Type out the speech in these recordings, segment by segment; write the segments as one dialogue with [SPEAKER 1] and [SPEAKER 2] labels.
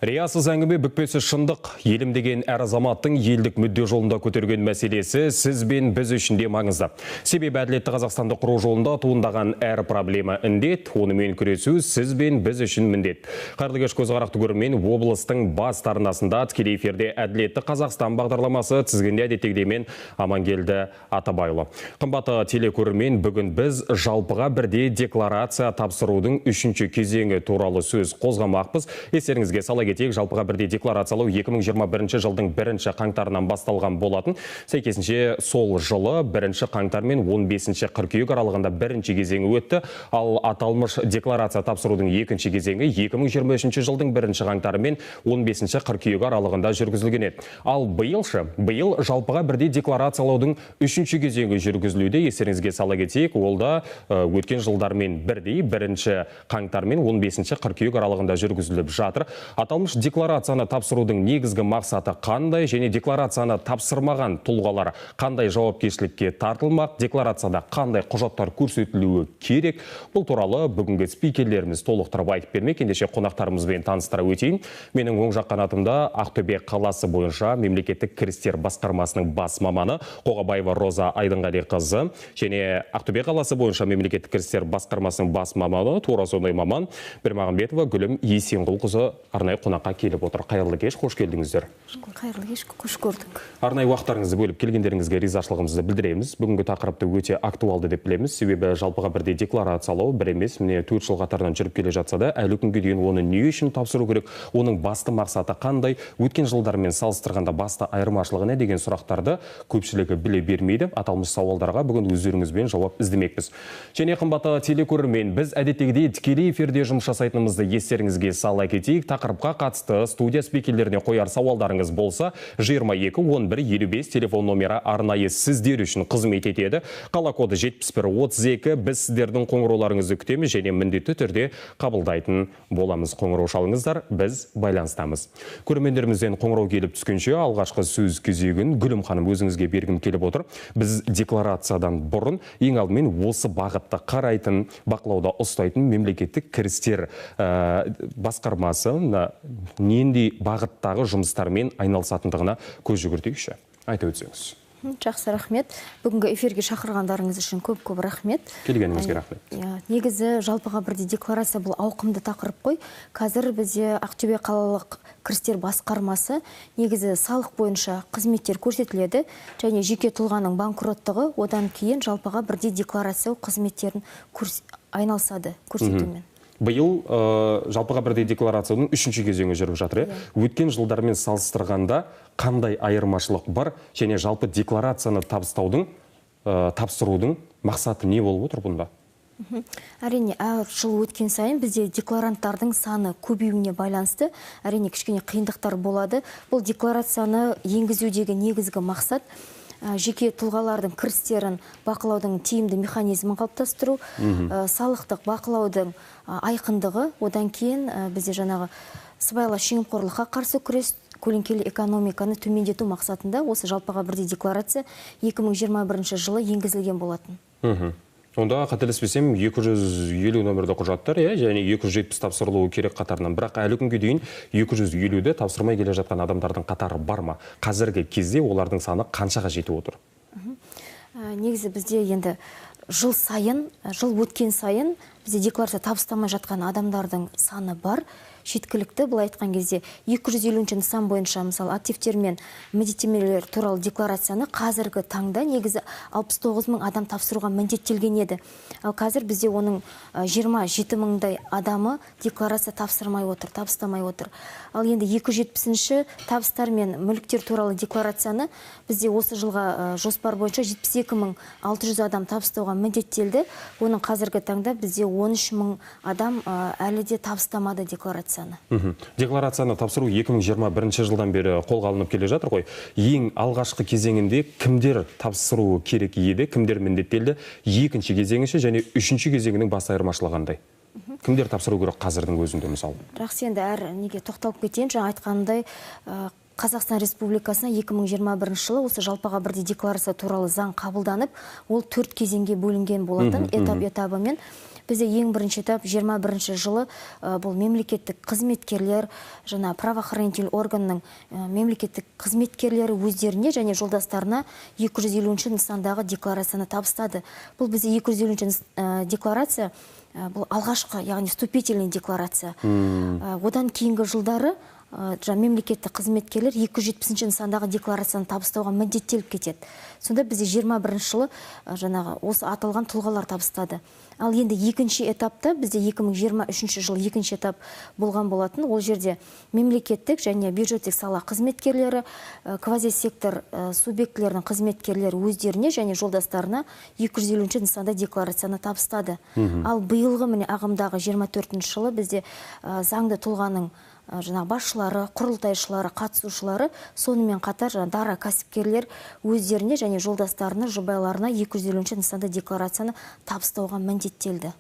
[SPEAKER 1] Риясыз әңгіме бүкпесі шындық. Елім деген әр азаматтың елдік мүдде жолында көтерген мәселесі сіз бен біз үшін де маңызды. Себебі әділетті Қазақстанды құру жолында туындаған әр проблема індет, онымен күресу сіз бен біз үшін міндет. Қайырлы кеш көзқарақты көрермен, облыстың бас арнасында тікелей эфирде әділетті Қазақстан бағдарламасы тізгінде әдеттегідей Амангелді Атабайлы. Қымбатты телекөрермен, бүгін біз жалпыға бірдей декларация тапсырудың 3-ші кезеңі туралы сөз қозғамақпыз. Естеріңізге сала кетейік, жалпыға бірдей декларациялау 2021 жылдың 1-ші қаңтарынан басталған болатын. Сәйкесінше сол жылы 1-ші қаңтар мен 15-ші қыркүйек аралығында 1-ші кезеңі өтті. Ал аталмыш декларация тапсырудың 2-ші кезеңі 2023 жылдың 1-ші қаңтары мен 15-ші қыркүйек аралығында жүргізілген еді. Ал биыл жалпыға бірдей декларациялаудың 3-ші кезеңі жүргізілуде. Естеріңізге сала кетейік, ол да өткен жылдармен бірдей 1-ші қаңтар мен 15-ші қыркүйек аралығында жүргізіліп жатыр. Аталмыш декларацияны тапсырудың негізгі мақсаты қандай және декларацияны тапсырмаған тұлғалар қандай жауапкершілікке тартылмақ, декларацияда қандай құжаттар көрсетілуі керек? Бұл туралы бүгінгі спикерлеріміз толықтырып айтып бермек. Ендеше қонақтарымызбен таныстыра өтейін. Менің оң жақ қанатымда Ақтөбе қаласы бойынша мемлекеттік кірістер басқармасының бас маманы Қоғабаева Роза Айдынғалиқызы және Ақтөбе қаласы бойынша мемлекеттік кірістер басқармасының бас маманы, тура сондай маман Бірмағамбетова Гүлім Есенғұлқызы арнайы қонаққа келіп отыр. Қайырлы кеш, қош келдіңіздер.
[SPEAKER 2] Қайырлы кеш, қош көрдік.
[SPEAKER 1] Арнайы уақыттарыңызды бөліп келгендеріңізге ризашылығымызды білдіреміз. Бүгінгі тақырыпты өте актуалды деп білеміз. Себебі жалпыға бірдей декларациялау бір емес, міне 4 жыл қатарынан жүріп келе жатса да, әлі күнге дейін оны не үшін тапсыру керек, оның басты мақсаты қандай, өткен жылдармен салыстырғанда басты айырмашылығы не деген сұрақтарды көпшілігі біле бермейді. Аталмыш сауалдарға бүгін өздеріңізбен жауап іздемекпіз. Және қымбатты телекөрермен, біз әдеттегідей тікелей эфирде жұмыс жасайтынымызды естеріңізге сала кетейік. Тақырыпқа қатысты студия спикерлеріне қояр сауалдарыңыз болса, 22 11 55 телефон номері арнайы сіздер үшін қызмет етеді. Қала коды 7132. Біз сіздердің қоңырауларыңызды күтеміз және міндетті түрде қабылдайтын боламыз. Қоңырау шалыңыздар, біз байланыстамыз. Көрермендерімізден қоңырау келіп түскенше алғашқы сөз кезегін Гүлім ханым өзіңізге бергім келіп отыр. Біз декларациядан бұрын ең алдымен осы бағытта қарайтын, бақылауда ұстайтын мемлекеттік кірістер басқармасы нендей бағыттағы жұмыстармен айналысатындығына көз жүгіртейікші. Айта өтсеңіз.
[SPEAKER 2] Жақсы, рахмет. Бүгінгі эфирге шақырғандарыңыз үшін көп рахмет.
[SPEAKER 1] Келгеніңізге рахмет.
[SPEAKER 2] Негізі жалпыға бірдей декларация бұл ауқымды тақырып қой. Қазір бізде Ақтөбе қалалық кірістер басқармасы негізі салық бойынша қызметтер көрсетіледі және жеке тұлғаның банкроттығы одан кейін жалпыға бірдей декларация қызметтерін айналысады көрсетумен.
[SPEAKER 1] Биыл жалпыға бірдей декларацияның 3-ші кезеңі жүріп жатыр. Өткен жылдармен салыстырғанда қандай айырмашылық бар және жалпы декларацияны тапсырудың мақсаты не болып отыр бұнда?
[SPEAKER 2] Әрине, әр жыл өткен сайын бізде декларанттардың саны көбеюіне байланысты әрине кішкене қиындықтар болады. Бұл декларацияны енгізудегі негізгі мақсат жеке тұлғалардың кірістерін бақылаудың тиімді механизмін қалыптастыру, салықтық бақылаудың айқындығы, одан кейін бізде жаңағы сыбайлас жемқорлыққа қарсы күрес, көлеңкелі экономиканы төмендету мақсатында осы жалпыға бірдей декларация 2021 жылы енгізілген болатын.
[SPEAKER 1] Онда қателеспесем 250 нөмірді құжаттар, және 270 тапсырылуы керек қатарынан. Бірақ әлі күнге дейін 250-ді тапсырмай келе жатқан адамдардың қатары бар ма? Қазіргі кезде олардың саны қаншаға жетіп отыр?
[SPEAKER 2] Негізі бізде енді жыл өткен сайын бізде декларация табыстамай жатқан адамдардың саны бар. Жеткілікті, бұл айтқан кезде 250 нысан бойынша мысалы активтер мен міндеттемелер туралы декларацияны қазіргі таңда негізі 69 мың адам тапсыруға міндеттелген еді. Ал қазір бізде оның 27 мыңдай адамы декларация табыстамай отыр. Ал енді 270-ші табыстар мен мүліктер туралы декларацияны бізде осы жылға жоспар бойынша 72.600 адам табыстауға міндеттелді. Оның қазіргі таңда бізде 13 мың адам әлі де табыстамады декларацияны.
[SPEAKER 1] Декларацияны тапсыру 2021 жылдан бері қолға алынып келе жатыр ғой. Ең алғашқы кезеңінде кімдер тапсыруы керек еді, кімдер міндеттелді? Екінші кезеңіші және үшінші кезеңінің бас айырмашылығы қандай? Кімдер тапсыру керек қазірдің өзінде мысалы?
[SPEAKER 2] Жақсы, енді әр неге тоқталып кетейін. Жаңа айтқандай Қазақстан Республикасына 2021 жылы осы жалпыға бірдей декларация туралы заң қабылданып, ол 4 кезеңге бөлінген болатын этабымен. Бізде ең бірінші этап 21 жылы бұл мемлекеттік қызметкерлер, жаңа правоохранитель органның мемлекеттік қызметкерлері өздеріне және жолдастарына 250 нысандағы декларацияны табыстады. Бұл бізде 250 декларация, бұл алғашқы, яғни вступительный декларация. Одан кейінгі жылдары мемлекеттік қызметкерлер 270 нысандағы декларацияны табыстауға міндеттеліп кетеді. Сонда бізде 21 жылы жаңағы осы аталған тұлғалар табыстады. Ал енді екінші этапта бізде 2023 жыл екінші этап болған болатын. Ол жерде мемлекеттік және бюджеттік сала қызметкерлері, квазисектор субъектілерінің қызметкерлері өздеріне және жолдастарына 250 нысанда декларацияны табыстады. Ал биылғы міне ағымдағы 24 жылы бізде заңды тұлғаның басшылары, құрылтайшылары, қатысушылары, сонымен қатар дара кәсіпкерлер өздеріне және жолдастарына, жұбайларына 250 нысанда декларацияны табыстауға міндеттелді.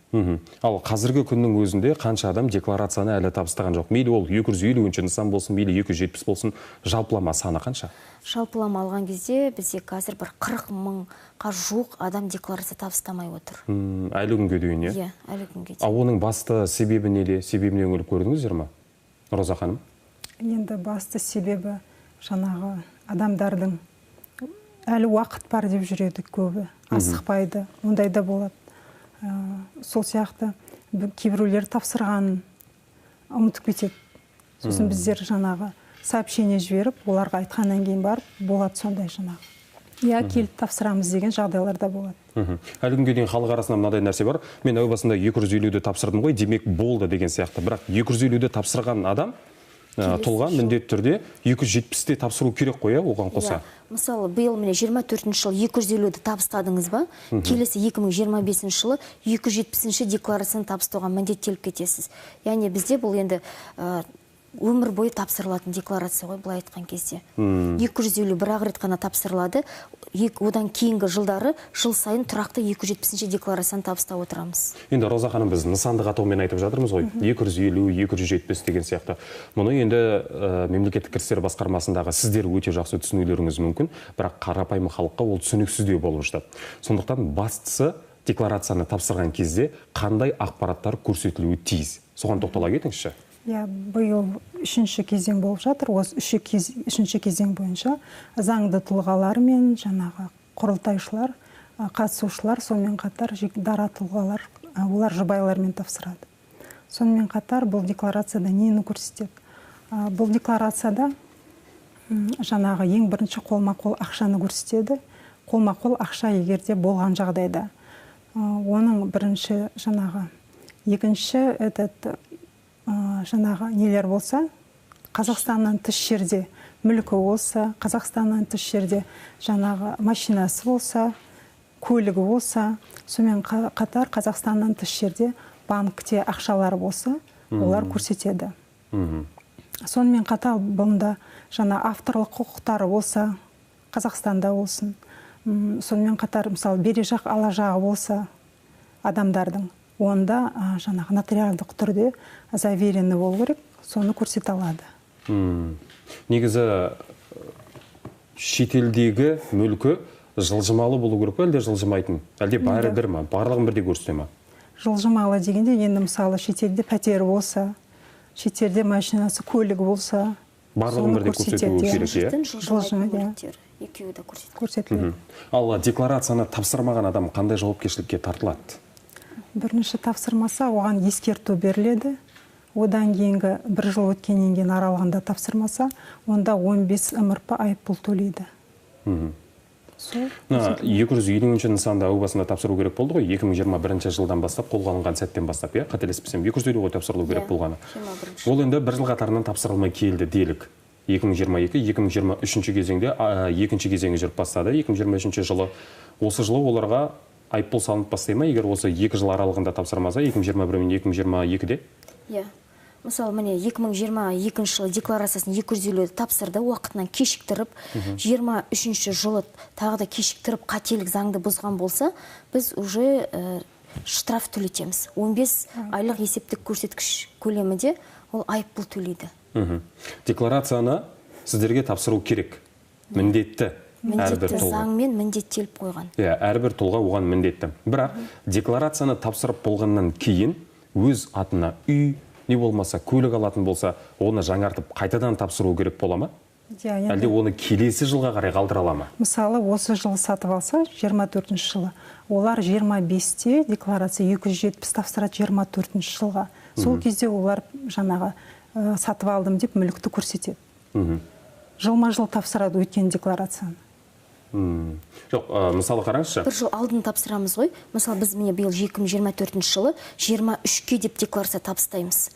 [SPEAKER 1] Ал қазіргі күннің өзінде қанша адам декларацияны әлі табыстаған жоқ? Мейлі ол 250 нысан болсын, мейлі 270 болсын, жалпылама саны қанша?
[SPEAKER 2] Жалпылама алған кезде бізде қазір бір 40 мыңға жуық адам декларация табыстамай отыр.
[SPEAKER 1] Әлі күнге дейін,
[SPEAKER 2] иә? Әлі күнге дейін.
[SPEAKER 1] Ал оның басты себебі неде? Себебіне үңіліп көрдіңіздер ме? Роза ханым.
[SPEAKER 3] Енді басты себебі жаңағы адамдардың әлі уақыт бар деп жүреді көбі, асықпайды, ондай да болады. Сол сияқты кейбіреулер тапсырғанын ұмытып кетеді. Сосын біздер жаңағы сообщение жіберіп, оларға айтқаннан кейін барып, болады сондай жаңағы. Иә, келіп тапсырамыз деген жағдайлар да болады.
[SPEAKER 1] Әлі күнге дейін халық арасында мынадай нәрсе бар. Мен әу басында 250-ді тапсырдым ғой, демек болды деген сияқты. Бірақ 250-ді тапсырған адам тұлға міндетті түрде 270-те тапсыру керек қой, оған қоса.
[SPEAKER 2] Мысалы, биыл міне 24 жыл 250-ді табыстадыңыз ба? Келесі 2025 жылы 270-ші декларацияны табыстауға міндеттеліп кетесіз. Яғни бізде бұл енді өмір бойы тапсырылатын декларация ғой, былай айтқан кезде. 250 бір-ақ рет қана тапсырылады. Одан кейінгі жылдары жыл сайын тұрақты 270-ші декларацияны табыстап отырамыз.
[SPEAKER 1] Енді Роза ханым, біз нысандық атаумен айтып жатырмыз ғой, 250, 270 деген сияқты. Мұны енді мемлекеттік кірістер басқармасындағы сіздер өте жақсы түсінулеріңіз мүмкін, бірақ қарапайым халыққа ол түсініксіздеу болып жатады. Сондықтан бастысы декларацияны тапсырған кезде қандай ақпараттар көрсетілуі тиіс? Соған тоқтала кетіңізші.
[SPEAKER 3] Иә, биыл үшінші кезең болып жатыр. Осы үшінші кезең бойынша заңды тұлғалар мен жаңағы құрылтайшылар, қатысушылар, сонымен қатар дара тұлғалар, олар жұбайлармен тапсырады. Сонымен қатар бұл декларацияда нені көрсетеді? Бұл декларацияда жаңағы ең бірінші қолма-қол ақшаны көрсетеді. Қолма-қол ақша егерде болған жағдайда. Оның бірінші жаңағы, екінші жаңағы нелер болса, Қазақстаннан тыс жерде мүлкі болса, Қазақстаннан тыс жерде жаңағы машинасы болса, көлігі болса, сонымен қатар Қазақстаннан тыс жерде банкте ақшалары болса, олар көрсетеді. Сонымен қатар бұнда жаңа авторлық құқықтары болса, Қазақстанда болсын. Сонымен қатар мысалы бере жақ ала жағы болса адамдардың, онда жаңағы нотариалдық түрде заверені болу керек, соны көрсете алады.
[SPEAKER 1] Негізі шетелдегі мүлкі жылжымалы болу керек пе, әлде жылжымайтын? Әлде бәрі бір ма? Барлығын бірде көрсете ма?
[SPEAKER 3] Жылжымалы дегенде енді мысалы шетелде пәтері болса, шетелде машинасы, көлігі болса,
[SPEAKER 1] барлығын бірде көрсетуі керек,
[SPEAKER 2] жылжымайтын екеуі де
[SPEAKER 3] көрсетіледі.
[SPEAKER 1] Ал декларацияны тапсырмаған адам қандай жауапкершілікке тартылады?
[SPEAKER 3] Бірінші тапсырмаса, оған ескерту беріледі. Одан кейінгі бір жыл өткеннен кейін аралығында тапсырмаса, онда 15 МРП айыппұл төлейді.
[SPEAKER 1] 250 нысанда әу басында тапсыру керек болды ғой, 2021 жылдан бастап, қолға алынған сәттен бастап, қателеспесем, 250 ғой тапсырылу керек болғаны. Ол енді бір жыл қатарынан тапсырылмай келді делік. 2022-2023 кезеңде екінші кезеңі жүріп бастады. 2023 жылы, осы жылы оларға айыппұл салынып бастай ма, егер осы 2 жыл аралығында тапсырмаса, 2021 мен 2022-де?
[SPEAKER 2] Иә. Мысалы, міне 2022 жылы декларациясын 250 тапсырды, уақытынан кешіктіріп, 23 жылы тағы да кешіктіріп қателік заңды бұзған болса, біз уже штраф төлетеміз. 15 айлық есептік көрсеткіш көлемінде ол айыппұл төлейді.
[SPEAKER 1] Декларацияны сіздерге тапсыру керек, міндетті.
[SPEAKER 2] міндетті заңмен міндеттеліп қойған.
[SPEAKER 1] Иә, әрбір тұлға оған міндетті. Бірақ декларацияны тапсырып болғаннан кейін өз атына үй, не болмаса көлік алатын болса, оны жаңартып қайтадан тапсыру керек бола ма? Әлде оны келесі жылға қарай қалдыра ала ма?
[SPEAKER 3] Мысалы, осы жылы сатып алса, 24 жылы, олар 25-те декларация 270 тапсырады 24 жылға. Сол кезде олар жаңағы сатып алдым деп мүлікті көрсетеді. Жылма-жыл тапсырады өткен декларацияны.
[SPEAKER 1] Жоқ, мысалы қараңызшы.
[SPEAKER 2] Бір жыл алдын тапсырамыз ғой. Мысалы, біз міне биыл 2024 жылы 23-ке деп декларация табыстаймыз.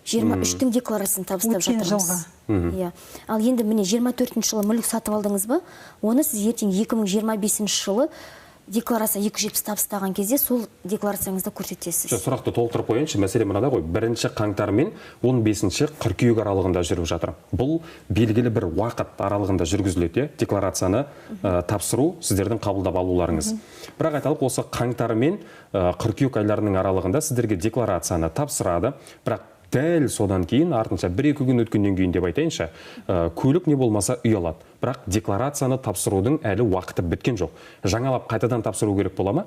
[SPEAKER 2] 23-тің декларациясын табыстап жатырмыз. Иә. Ал енді міне 24 жылы мүлік сатып алдыңыз ба, оны сіз ертең 2025 жылы декларация 270 табыстаған кезде сол декларацияңызда көрсетесіз.
[SPEAKER 1] Сұрақты толықтырып қойыншы, мәселе мынада ғой. 1 қаңтар мен 15 қыркүйек аралығында жүріп жатыр. Бұл белгілі бір уақыт аралығында жүргізіледі, декларацияны тапсыру, сіздердің қабылдап алуларыңыз. Бірақ айталық, осы қаңтар мен қыркүйек айларының аралығында сіздерге декларацияны тапсырады. Бірақ дәл содан кейін, артынша 1-2 күн өткеннен кейін деп айтайыншы, көлік не болмаса үй алады. Бірақ декларацияны тапсырудың әлі уақыты біткен жоқ. Жаңалап қайтадан тапсыру керек бола ма?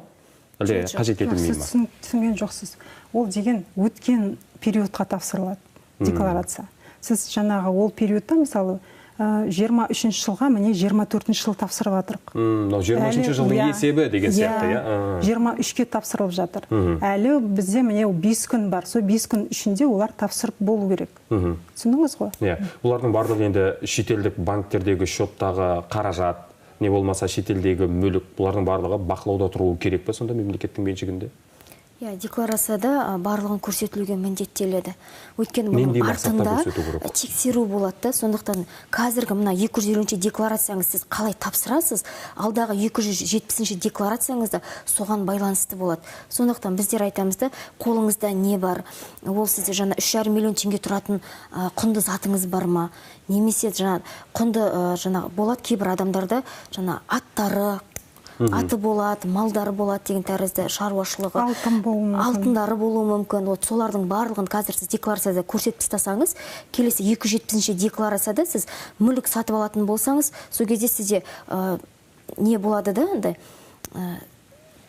[SPEAKER 1] Әлде қажет етілмей ме?
[SPEAKER 3] Сіз түсінген жоқсыз. Ол деген өткен периодқа тапсырылады декларация. Сіз жаңағы ол периодта, мысалы, 23 жылға міне 24 жыл тапсырып жатырық.
[SPEAKER 1] 23 жылдың есебі деген сияқты, иә?
[SPEAKER 3] 23-ке тапсырылып жатыр. Әлі бізде міне 5 күн бар. Сол 5 күн ішінде олар тапсырып болу керек. Түсіндіңіз ғой?
[SPEAKER 1] Иә. Олардың барлығы енді шетелдік банктердегі шоттағы қаражат, не болмаса шетелдегі мүлік, бұлардың барлығы бақылауда тұруы керек пе сонда мемлекеттің меншігінде?
[SPEAKER 2] Иә, декларацияда барлығын көрсетілуге міндеттеледі. Өйткені бұның артында тексеру болады. Сондықтан қазіргі мына 250-ші декларацияңыз сіз қалай тапсырасыз, алдағы 270-ші декларацияңызда соған байланысты болады. Сондықтан біздер айтамыз да, қолыңызда не бар? Ол сізде жаңа 3,5 миллион теңге тұратын құнды затыңыз бар ма? Немесе жаңа құнды жаңа болады кейбір адамдарда жаңа аттары, аты болады, малдары болады деген тәрізді шаруашылығы. Алтындары болуы мүмкін. Солардың барлығын қазір сіз декларацияда көрсетіп тастасаңыз, келесі 270-ші декларацияда сіз мүлік сатып алатын болсаңыз, сол кезде сізде не болады да,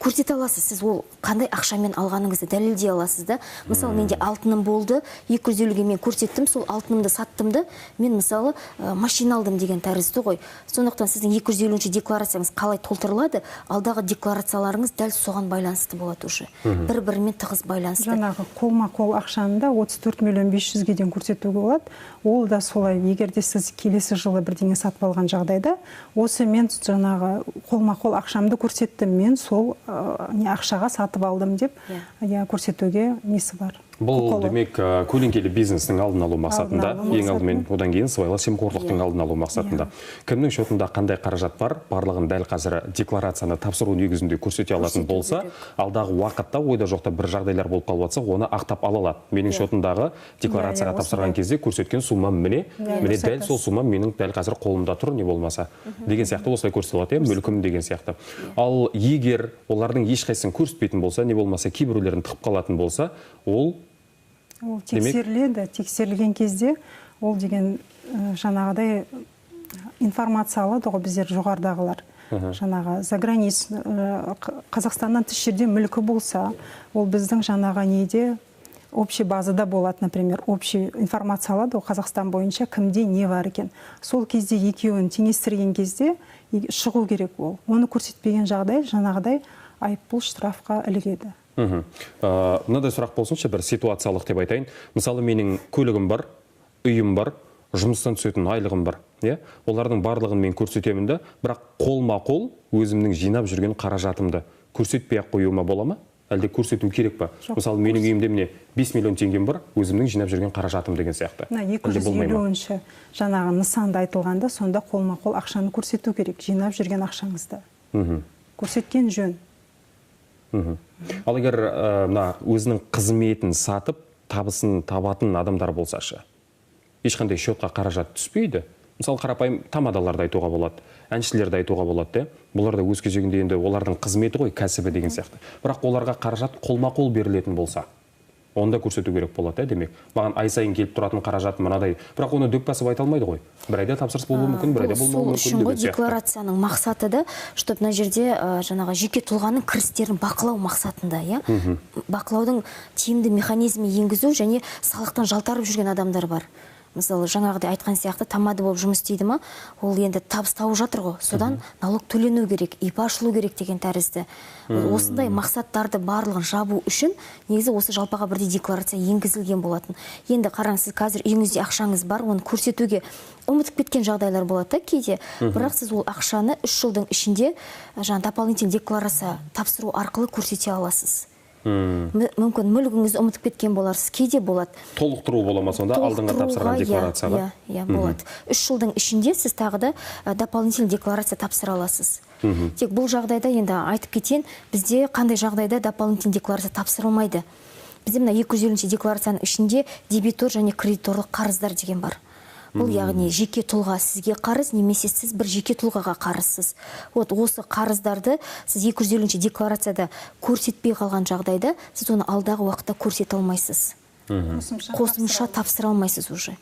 [SPEAKER 2] көрсете аласыз, сіз ол қандай ақшамен алғаныңызды дәлелдей аласыз да. Мысалы, менде алтыным болды, 250-ге мен көрсеттім, сол алтынымды саттымды, мен мысалы машина алдым деген тәрізді ғой. Сондықтан сіздің 250-ші декларацияңыз қалай толтырылады, алдағы декларацияларыңыз дәл соған байланысты болады уже. Бір-бірімен тығыз байланысты.
[SPEAKER 3] Жаңағы қолма-қол ақшаны да 34 миллион 500-ге дейін көрсетуге болады. Ол да солай, егер де сіз келесі жылы бірдеңе сатып алған жағдайда, осы мен жаңағы қолма-қол ақшамды көрсеттім, мен сол ақшаға сатып алдым деп көрсетуге несі бар.
[SPEAKER 1] Бұл демек көлеңкелі бизнестің алдын алу мақсатында, ең алдымен одан кейін сыбайлас жемқорлықтың алдын алу мақсатында. Кімнің шотында қандай қаражат бар, барлығын дәл қазір декларацияны тапсыру негізінде көрсете алатын болса, алдағы уақытта ойда жоқта бір жағдайлар болып қалып жатса, оны ақтап ала алады. Менің шотындағы декларацияға тапсырған кезде көрсеткен суммам міне дәл сол сумма менің дәл қазір қолымда тұр, не болмаса деген сияқты осылай көрсетіледі, мүлкім деген сияқты. Ал егер олардың ешқайсысын көрсетпейтін болса, не болмаса кейбіреулерін тығып қалатын болса, ол
[SPEAKER 3] тексеріледі. Тексерілген кезде ол деген жаңағыдай информация алады ғой біздер жоғардағылар. Жаңағы заграниц Қазақстаннан тыс жерде мүлкі болса, ол біздің жаңағы неде общий базада болады, например, общий информация алады ғой Қазақстан бойынша кімде не бар екен. Сол кезде екеуін теңестірген кезде шығу керек ол. Оны көрсетпеген жағдай жаңағыдай айыппұл штрафқа ілігеді.
[SPEAKER 1] Мынадай сұрақ болсыншы, бір ситуациялық деп айтайын. Мысалы, менің көлігім бар, үйім бар, жұмыстан түсетін айлығым бар. Олардың барлығын мен көрсетемін да, бірақ қолма-қол өзімнің жинап жүрген қаражатымды көрсетпей-ақ қоюыма бола ма? Әлде көрсету керек па? Мысалы, менің үйімде міне 5 миллион теңгем бар, өзімнің жинап жүрген қаражатым деген сияқты.
[SPEAKER 3] 250-ші жаңағы нысанда айтылғанда, сонда қолма-қол ақшаны көрсету керек, жинап жүрген ақшаңызды. Көрсеткен жөн.
[SPEAKER 1] Ал егер өзінің қызметін сатып, табысын табатын адамдар болсашы, ешқандай шотқа қаражат түспейді. Мысалы, қарапайым тамадаларды айтуға болады, әншілерді айтуға болады. Бұлар да өз кезегінде енді олардың қызметі ғой, кәсібі деген сияқты. Бірақ оларға қаражат қолма-қол берілетін болса, онда көрсету керек болады, демек. Маған ай сайын келіп тұратын қаражат мынадай. Бірақ оны дөп басып айта алмайды ғой. Бір айда тапсырыс болуы мүмкін, бір айда болмауы мүмкін
[SPEAKER 2] сол үшін ғой декларацияның мақсаты да, чтобы мына жерде жаңағы жеке тұлғаның кірістерін бақылау мақсатында, иә. Бақылаудың тиімді механизмі енгізу және салықтан жалтарып жүрген адамдар бар. Мысалы, жаңағыдай айтқан сияқты тамады болып жұмыс істейді ма, ол енді табыс тауып жатыр ғой. Содан налог төлену керек, ИП ашылу керек деген тәрізді. Осындай мақсаттарды барлығын жабу үшін негізі осы жалпаға бірдей декларация енгізілген болатын. Енді қараңыз, сіз қазір үйіңізде ақшаңыз бар, оны көрсетуге ұмытып кеткен жағдайлар болады да кейде. Бірақ сіз ол ақшаны 3 жылдың ішінде дополнительный декларация тапсыру арқылы көрсете аласыз. Мүмкін мүлігіңізді ұмытып кеткен боларсыз, кейде болады.
[SPEAKER 1] Толықтыру бола ма сонда алдыңға тапсырған декларацияға?
[SPEAKER 2] Иә, болады. 3 жылдың ішінде сіз тағы да дополнительный декларация тапсыра аласыз. Тек бұл жағдайда енді айтып кетейін, бізде қандай жағдайда дополнительный декларация тапсырылмайды. Бізде мына 250 декларацияның ішінде дебитор және кредиторлық қарыздар деген бар. Бұл яғни жеке тұлға сізге қарыз, немесе сіз бір жеке тұлғаға қарызсыз. Осы қарыздарды сіз 250 декларацияда көрсетпей қалған жағдайда, сіз оны алдағы уақытта көрсете алмайсыз. Қосымша тапсыра алмайсыз уже.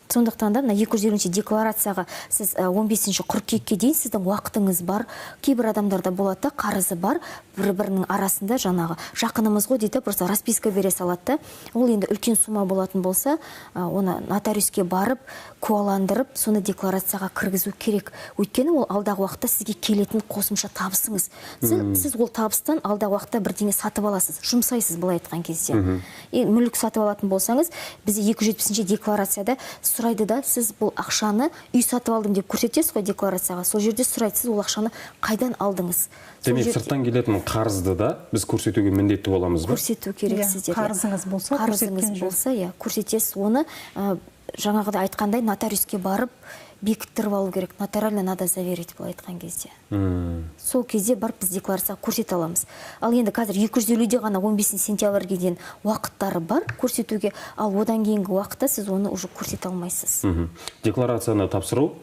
[SPEAKER 2] Сондықтан да 250 декларацияға сіз 15 қыркүйекке дейін сіздің уақытыңыз бар. Кейбір адамдарда болады, қарызы бар, бір-бірінің арасында жаңағы жақынымыз ғой дейді, просто расписка бере салады. Ол енді үлкен сума болатын болса, оны нотариуске барып, куәландырып, соны декларацияға кіргізу керек. Өйткені ол алдағы уақытта сізге келетін қосымша табысыңыз. Сіз ол табыстан алдағы уақытта бірдеңе сатып аласыз, жұмсайсыз былай айтқан кезде. Мүлік сатып алатын болсаңыз, бізде 270 декларацияда сұрайды да, сіз бұл ақшаны үй сатып алдым деп көрсетесіз ғой декларацияға. Сол жерде сұрайды, сіз ол ақшаны қайдан алдыңыз?
[SPEAKER 1] Демек, сырттан келетін қарызды да біз көрсетуге міндетті боламыз ба?
[SPEAKER 2] Көрсету керек сіздерге.
[SPEAKER 3] Қарызыңыз болса,
[SPEAKER 2] көрсетесіз. Оны жаңағыда айтқандай нотариуске барып бекіттіріп алу керек. Нотариально надо заверить, бұл айтқан кезде. Сол кезде барып біз декларация көрсете аламыз. Ал енді қазір 250-де ғана 15 сентябрьге дейін уақыттары бар көрсетуге, ал одан кейінгі уақытта сіз оны уже көрсете алмайсыз.
[SPEAKER 1] Декларацияны тапсыру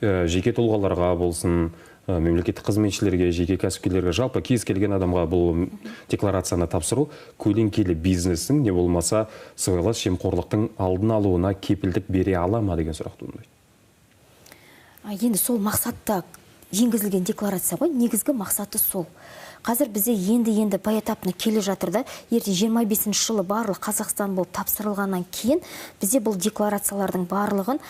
[SPEAKER 1] жеке тұлғаларға болсын, мемлекеттік қызметшілерге, жеке кәсіпкерлерге, жалпы кез келген адамға бұл декларацияны тапсыру көлеңкелі бизнестің не болмаса сыбайлас жемқорлықтың алдын алуына кепілдік бере ала ма деген сұрақ туындайды.
[SPEAKER 2] Енді сол мақсатта енгізілген декларация ғой, негізгі мақсаты сол. Қазір бізде енді поэтапны келе жатыр да, ертең 25 жылы барлық Қазақстан болып тапсырылғаннан кейін бізде бұл декларациялардың барлығын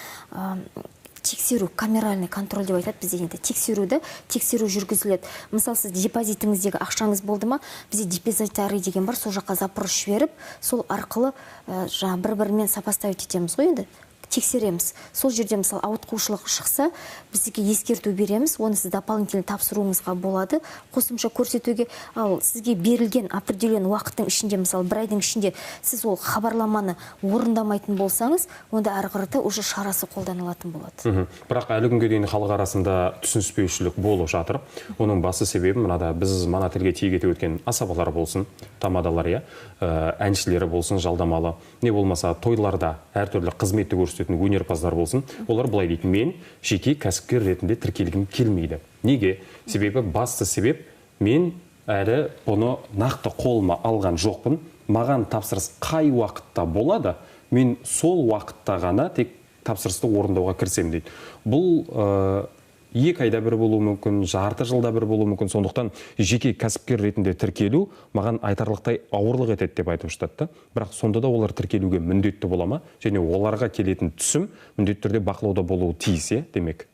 [SPEAKER 2] тексеру, камеральный контроль деп айтады бізде енді. Тексеру жүргізіледі. Мысалы, сіз депозитіңіздегі ақшаңыз болды ма, бізде депозитарий деген бар, сол жаққа запрос жіберіп, сол арқылы бір-бірімен сопоставить етеміз ғой енді. Тексереміз. Сол жерде мысалы ауытқушылық шықса, бізге ескерту береміз, оны сіз дополнительный тапсыруыңызға болады, қосымша көрсетуге. Ал сізге берілген определен уақыттың ішінде, мысалы бір айдың ішінде сіз ол хабарламаны орындамайтын болсаңыз, онда әрі қарата уже шарасы қолданылатын болады.
[SPEAKER 1] Бірақ әлі күнге дейін халық арасында түсініспеушілік болып жатыр. Оның басты себебі мынада біз мана тілге тиек ете өткен асабалар болсын, тамадалар, әншілері болсын, жалдамалы, не болмаса тойларда әртүрлі қызметті көрсететін өнерпаздар болсын, олар былай дейді: мен жеке кәсіпкер ретінде тіркелгім келмейді. Неге? Себебі басты себеп, мен әлі бұны нақты қолыма алған жоқпын. Маған тапсырыс қай уақытта болады, мен сол уақытта ғана тек тапсырысты орындауға кірсем дейді. Бұл 2 айда бір болуы мүмкін, жарты жылда бір болуы мүмкін. Сондықтан жеке кәсіпкер ретінде тіркелу маған айтарлықтай ауырлық етеді деп айтып жатады. Бірақ сонда да олар тіркелуге міндетті бола ма? Және оларға келетін түсім міндетті түрде бақылауда болуы тиіс, демек.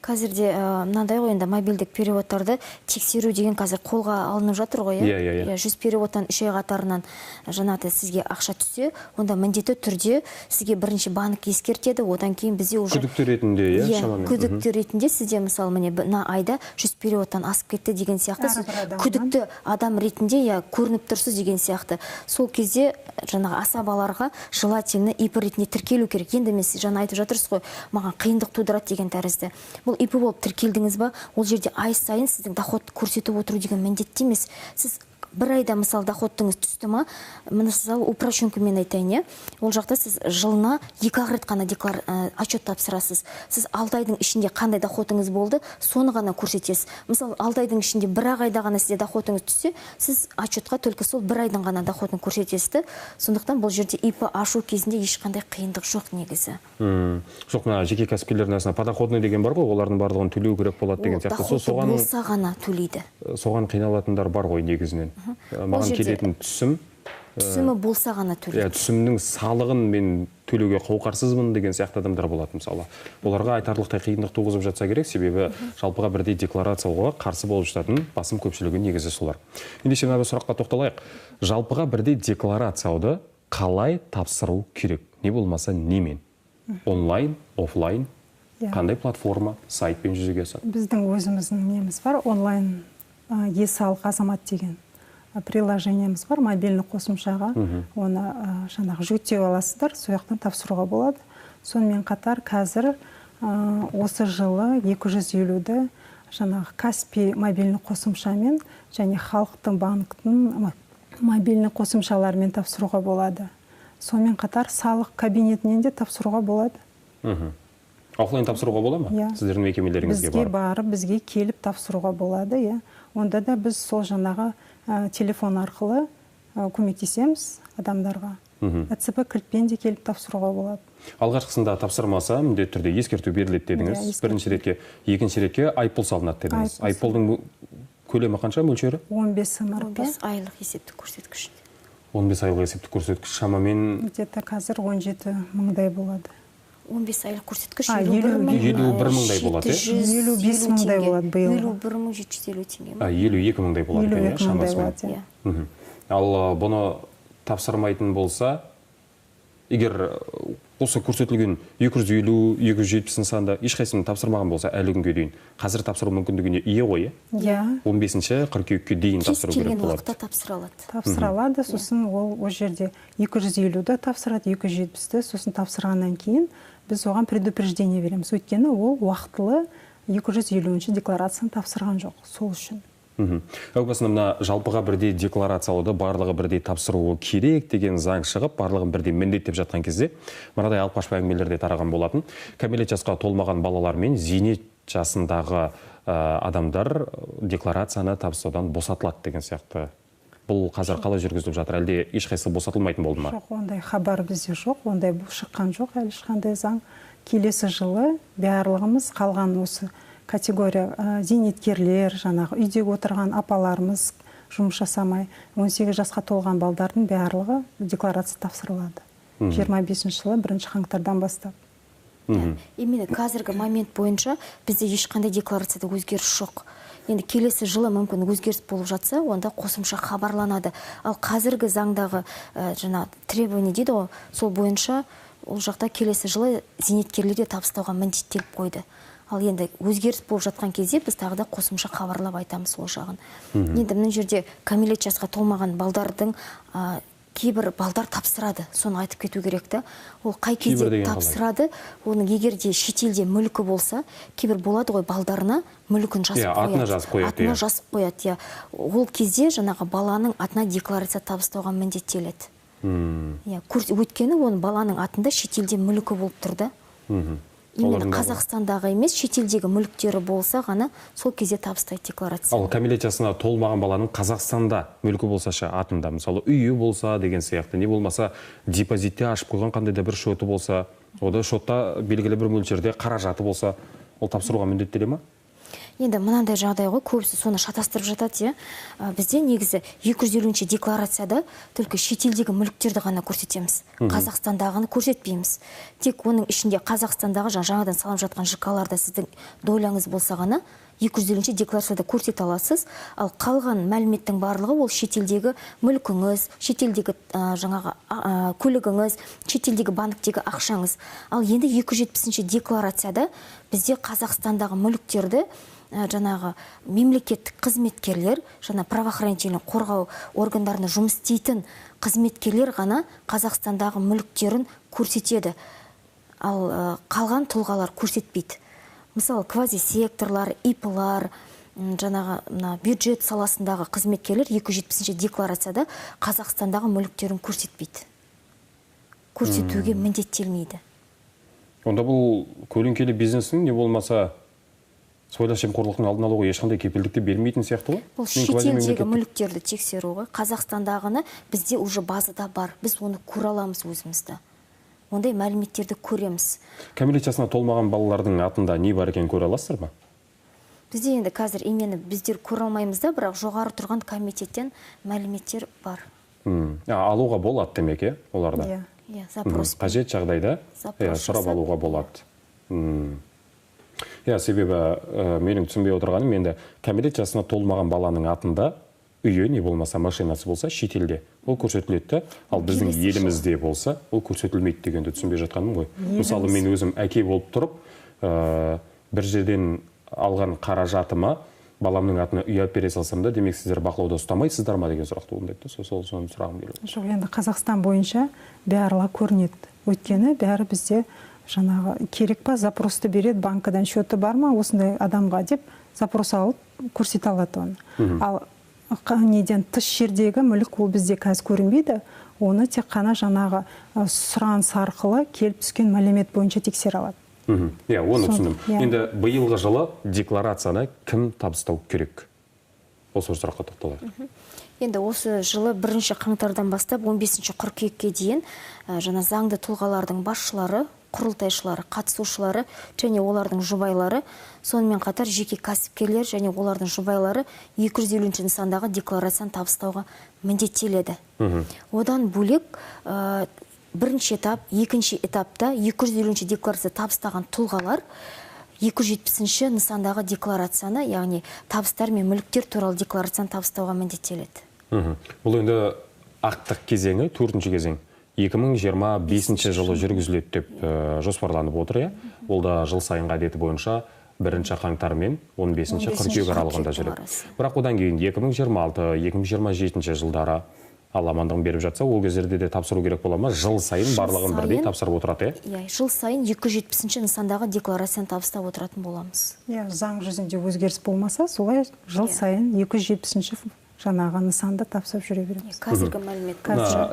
[SPEAKER 2] Қазірде мынандай ғой, енді мобильдік переводтарды тексеру деген қазір қолға алынып жатыр ғой. 100 переводтан 3 ай қатарынан жаңағы сізге ақша түссе, онда міндетті түрде сізге бірінші банк ескертеді, одан кейін бізде уже
[SPEAKER 1] күдікті ретінде, шамамен.
[SPEAKER 2] Күдікті ретінде сізде мысалы міне мына айда 100 переводтан асып кетті деген сияқты, күдікті адам ретінде көрініп тұрсыз деген сияқты. Сол кезде жаңағы асабаларға желательно ИП ретінде тіркелу керек. Енді мен жаңа айтып жатырсыз ғой, маған қиындық тудырады деген тәрізді. Бұл ИП болып тіркелдіңіз ба, ол жерде ай сайын сіздің доход көрсетіп отыру деген міндетті емес. Сіз бір айда мысалы доходыңыз түсті ма, мысалы упрощенкамен айтайын, ол жақта сіз жылына 2 рет қана отчет тапсырасыз. Сіз 6 айдың ішінде қандай доходыңыз болды, соны ғана көрсетесіз. Мысалы 6 айдың ішінде 1 айда ғана сізде доходыңыз түссе, сіз отчетқа только сол 1 айдың ғана доходын көрсетесіз. Сондықтан бұл жерде ИП ашу кезінде ешқандай қиындық жоқ негізі.
[SPEAKER 1] Жоқ, мына жеке кәсіпкерлердің арасында подоходный деген бар ғой, олардың барлығын төлеу керек болады деген сияқты.
[SPEAKER 2] Доходы болса ғана төлейді.
[SPEAKER 1] Соған қиналатындар бар ғой негізінен. Маған келетін
[SPEAKER 2] түсімі болса ғана төлейді.
[SPEAKER 1] Түсімнің салығын мен төлеуге қауқарсызбын деген сияқты адамдар болады мысалы. Оларға айтарлықтай қиындық туғызып жатса керек, себебі жалпыға бірдей декларациялауға қарсы болып жататын басым көпшілігі негізі солар. Ендеше мына бір сұраққа тоқталайық. Жалпыға бірдей декларациялауды қалай тапсыру керек? Не болмаса немен? Онлайн, офлайн, қандай платформа, сайтпен жүзеге асады?
[SPEAKER 3] Біздің өзіміздің неміз бар, онлайн е-салық азамат деген приложениеміз бар, мобильный қосымшаға. Оны жаңағы жүктеп аласыздар, сол жақтан тапсыруға болады. Сонымен қатар қазір осы жылы 250-ді жаңағы Каспий мобильный қосымшамен және Халықтың банктың мобильный қосымшаларымен тапсыруға болады. Сонымен қатар салық кабинетінен де тапсыруға болады.
[SPEAKER 1] Офлайн тапсыруға бола ма? Сіздердің мекемелеріңізге
[SPEAKER 3] барып? Бізге барып, бізге келіп тапсыруға болады. Онда да біз сол жаңағы телефон арқылы көмектесеміз адамдарға. ЭЦБ кілтпен де келіп тапсыруға болады.
[SPEAKER 1] Алғашқысында тапсырмаса, міндетті түрде ескерту беріледі дедіңіз. Бірінші ретке, екінші ретке айыппұл салынады дедіңіз. Айыппұлдың көлемі қанша, мөлшері?
[SPEAKER 2] 15 айлық есептік көрсеткіш.
[SPEAKER 1] 15 айлық есептік көрсеткіш шамамен
[SPEAKER 3] где-то қазір 17 мыңдай болады.
[SPEAKER 2] 15 айлық көрсеткіш
[SPEAKER 1] 51 мыңдай болады,
[SPEAKER 3] 55 мыңдай болады биыл.
[SPEAKER 2] 51.750 теңге.
[SPEAKER 1] 52 мыңдай болады екен,
[SPEAKER 3] 52 мыңдай болады.
[SPEAKER 1] Ал бұны тапсырмайтын болса, егер осы көрсетілген 250-270 нысанда ешқайсысын тапсырмаған болса, әлі күнге дейін қазір тапсыру мүмкіндігіне ие ғой? 15-ші қыркүйекке дейін тапсыру керек болады.
[SPEAKER 2] Кез келген уақытта тапсыра алады.
[SPEAKER 3] Тапсыра алады, сосын ол жерде 250-ді тапсырады, 270-ді, сосын тапсырғаннан кейін біз оған предупреждение береміз. Өйткені ол уақытылы 250-ші декларацияны тапсырған жоқ, сол үшін.
[SPEAKER 1] Өкбасында мына жалпыға бірдей декларациялауды барлығы бірдей тапсыруы керек деген заң шығып, барлығын бірдей міндеттеп жатқан кезде, мынадай алып қашпа әңгімелерде тараған болатын. Кәмелет жасқа толмаған балалар мен зейнет жасындағы адамдар декларацияны тапсырудан босатылады деген сияқты. Бұл қазір қалай жүргізіліп жатыр? Әлде ешқайсысы босатылмайтын болды ма?
[SPEAKER 3] Жоқ, ондай хабар бізде жоқ, ондай шыққан жоқ, әлі ешқандай заң. Келесі жылы барлығымыз қалған осы категория зейнеткерлер, жаңағы үйдегі отырған апаларымыз жұмыс жасамай, 18 жасқа толған балдардың барлығы декларация тапсырылады. 25 жылы 1 қаңтардан бастап.
[SPEAKER 2] Именно қазіргі момент бойынша бізде ешқандай декларацияда өзгеріс жоқ. Енді келесі жылы мүмкін өзгеріс болып жатса, онда қосымша хабарланады. Ал қазіргі заңдағы требование дейді ғой, сол бойынша ол жақта келесі жылы зейнеткерлерге табыстауға міндеттеліп қойды. Ал енді өзгеріс болып жатқан кезде біз тағы да қосымша хабарлап айтамыз ол жағын. Енді мына жерде кәмелет жасқа толмаған балдардың кейбір балдар тапсырады, соны айтып кету керекті. Ол қай кезде тапсырады, оның егерде шетелде мүлкі болса, кейбір болады ғой балдарына мүлкін жазып қояды. Атына жазып қояды. Ол кезде жаңағы баланың атына декларация табыстауға міндеттеледі. Өйткені оның баланың атында шетелде мүлкі болып тұрды. Именно Қазақстандағы емес, шетелдегі мүліктері болса ғана сол кезде табыстайды декларация.
[SPEAKER 1] Ал кәмелет жасына толмаған баланың Қазақстанда мүлкі болса атында, мысалы үйі болса деген сияқты, не болмаса депозитте ашып қойған қандай да бір шоты болса, ода шотта белгілі бір мөлшерде қаражаты болса, ол тапсыруға міндеттеле ма?
[SPEAKER 2] Енді мынандай жағдай ғой, көбісі соны шатастырып жатады. Бізде негізі 250-ші декларацияда только шетелдегі мүліктерді ғана көрсетеміз. Қазақстандағыны көрсетпейміз. Тек оның ішінде Қазақстандағы жаңадан салынып жатқан ЖК-ларда сіздің доляңыз болса ғана 250-ші декларацияда көрсете аласыз. Ал қалған мәліметтің барлығы ол шетелдегі мүлкіңіз, шетелдегі жаңағы көлігіңіз, шетелдегі банктегі ақшаңыз. Ал енді 270-ші декларацияда бізде Қазақстандағы мүліктерді жаңағы мемлекеттік қызметкерлер, правоохранительный қорғау органдарында жұмыс істейтін қызметкерлер ғана Қазақстандағы мүліктерін көрсетеді. Ал қалған тұлғалар көрсетпейді. Мысалы, квазисекторлар, ИП-лар, жаңағы мына бюджет саласындағы қызметкерлер 270-ші декларацияда Қазақстандағы мүліктерін көрсетпейді. Көрсетуге міндеттелмейді.
[SPEAKER 1] Онда бұл көлеңкелі бизнестің не болмаса сыбайлас жемқорлықтың алдын алуға ешқандай кепілдікті бермейтін сияқты ғой?
[SPEAKER 2] Бұл шетелдегі мүліктерді тексеру ғой. Қазақстандағыны бізде уже базада бар. Біз оны көре аламыз өзімізді. Ондай мәліметтерді көреміз.
[SPEAKER 1] Кәмелет жасына толмаған балалардың атында не бар екенін көре аласыздар ма?
[SPEAKER 2] Бізде енді қазір именно біздер көре алмаймыз да, бірақ жоғары тұрған комитеттен мәліметтер бар.
[SPEAKER 1] Алуға болады демек, оларда?
[SPEAKER 2] Иә, запрос.
[SPEAKER 1] Қажет жағдайда сұрап алуға болады. Себебі менің түсінбей отырғаным, енді кәмелет жасына толмаған баланың атында үйі не болмаса машинасы болса шетелде ол көрсетіледі, ал біздің елімізде болса ол көрсетілмейді дегенді түсінбей жатқаным ғой. Мысалы, мен өзім әке болып тұрып, бір жерден алған қаражатыма баламның атына үй алып бере салсам да, демек сіздер бақылауда ұстамайсыздар ма деген сұрақ туындайды. Соны сұрағым келеді.
[SPEAKER 3] Жоқ, енді Қазақстан бойынша бәрі көрінеді. Өйткені бәрі бізде жаңағы керек па, запросты береді, банкадан счеты бар ма, осындай адамға деп запрос алып көрсете алады оны. Ал неден тыс жердегі мүлік ол бізде қазір көрінбейді. Оны тек қана жаңағы сұраныс арқылы келіп түскен мәлімет бойынша тексере алады.
[SPEAKER 1] Оны түсіндім. Енді биылғы жылы декларацияны кім табыстау керек? Осы сұраққа тоқталайық.
[SPEAKER 2] Енді осы жылы 1 қаңтардан бастап 15 қыркүйекке дейін жаңа заңды тұлғалардың басшылары, құрылтайшылары, қатысушылары және олардың жұбайлары, сонымен қатар жеке кәсіпкерлер және олардың жұбайлары 250 нысандағы декларацияны табыстауға міндеттеледі. Одан бөлек бірінші этап, екінші этапта 250 декларация табыстаған тұлғалар 270 нысандағы декларацияны, яғни табыстар мен мүліктер туралы декларацияны табыстауға міндеттеледі.
[SPEAKER 1] Бұл енді ақтық кезеңі, 4-ші кезең 2025 жылы жүргізіледі деп жоспарланып отыр. Ол да жыл сайынғы әдеті бойынша 1 қаңтар мен 15 қыркүйек аралығында жүреді. Бірақ одан кейін 2026-2027 жылдары амандығын беріп жатса, ол кездерде де тапсыру керек бола ма? Жыл сайын барлығын бірдей тапсырып отырады?
[SPEAKER 2] Жыл сайын 270 нысандағы декларацияны табыстап отыратын боламыз.
[SPEAKER 3] Заң жүзінде өзгеріс болмаса, солай жыл сайын 270 жаңағы нысанды тапсырып жүре береміз.
[SPEAKER 2] Қазіргі мәлімет.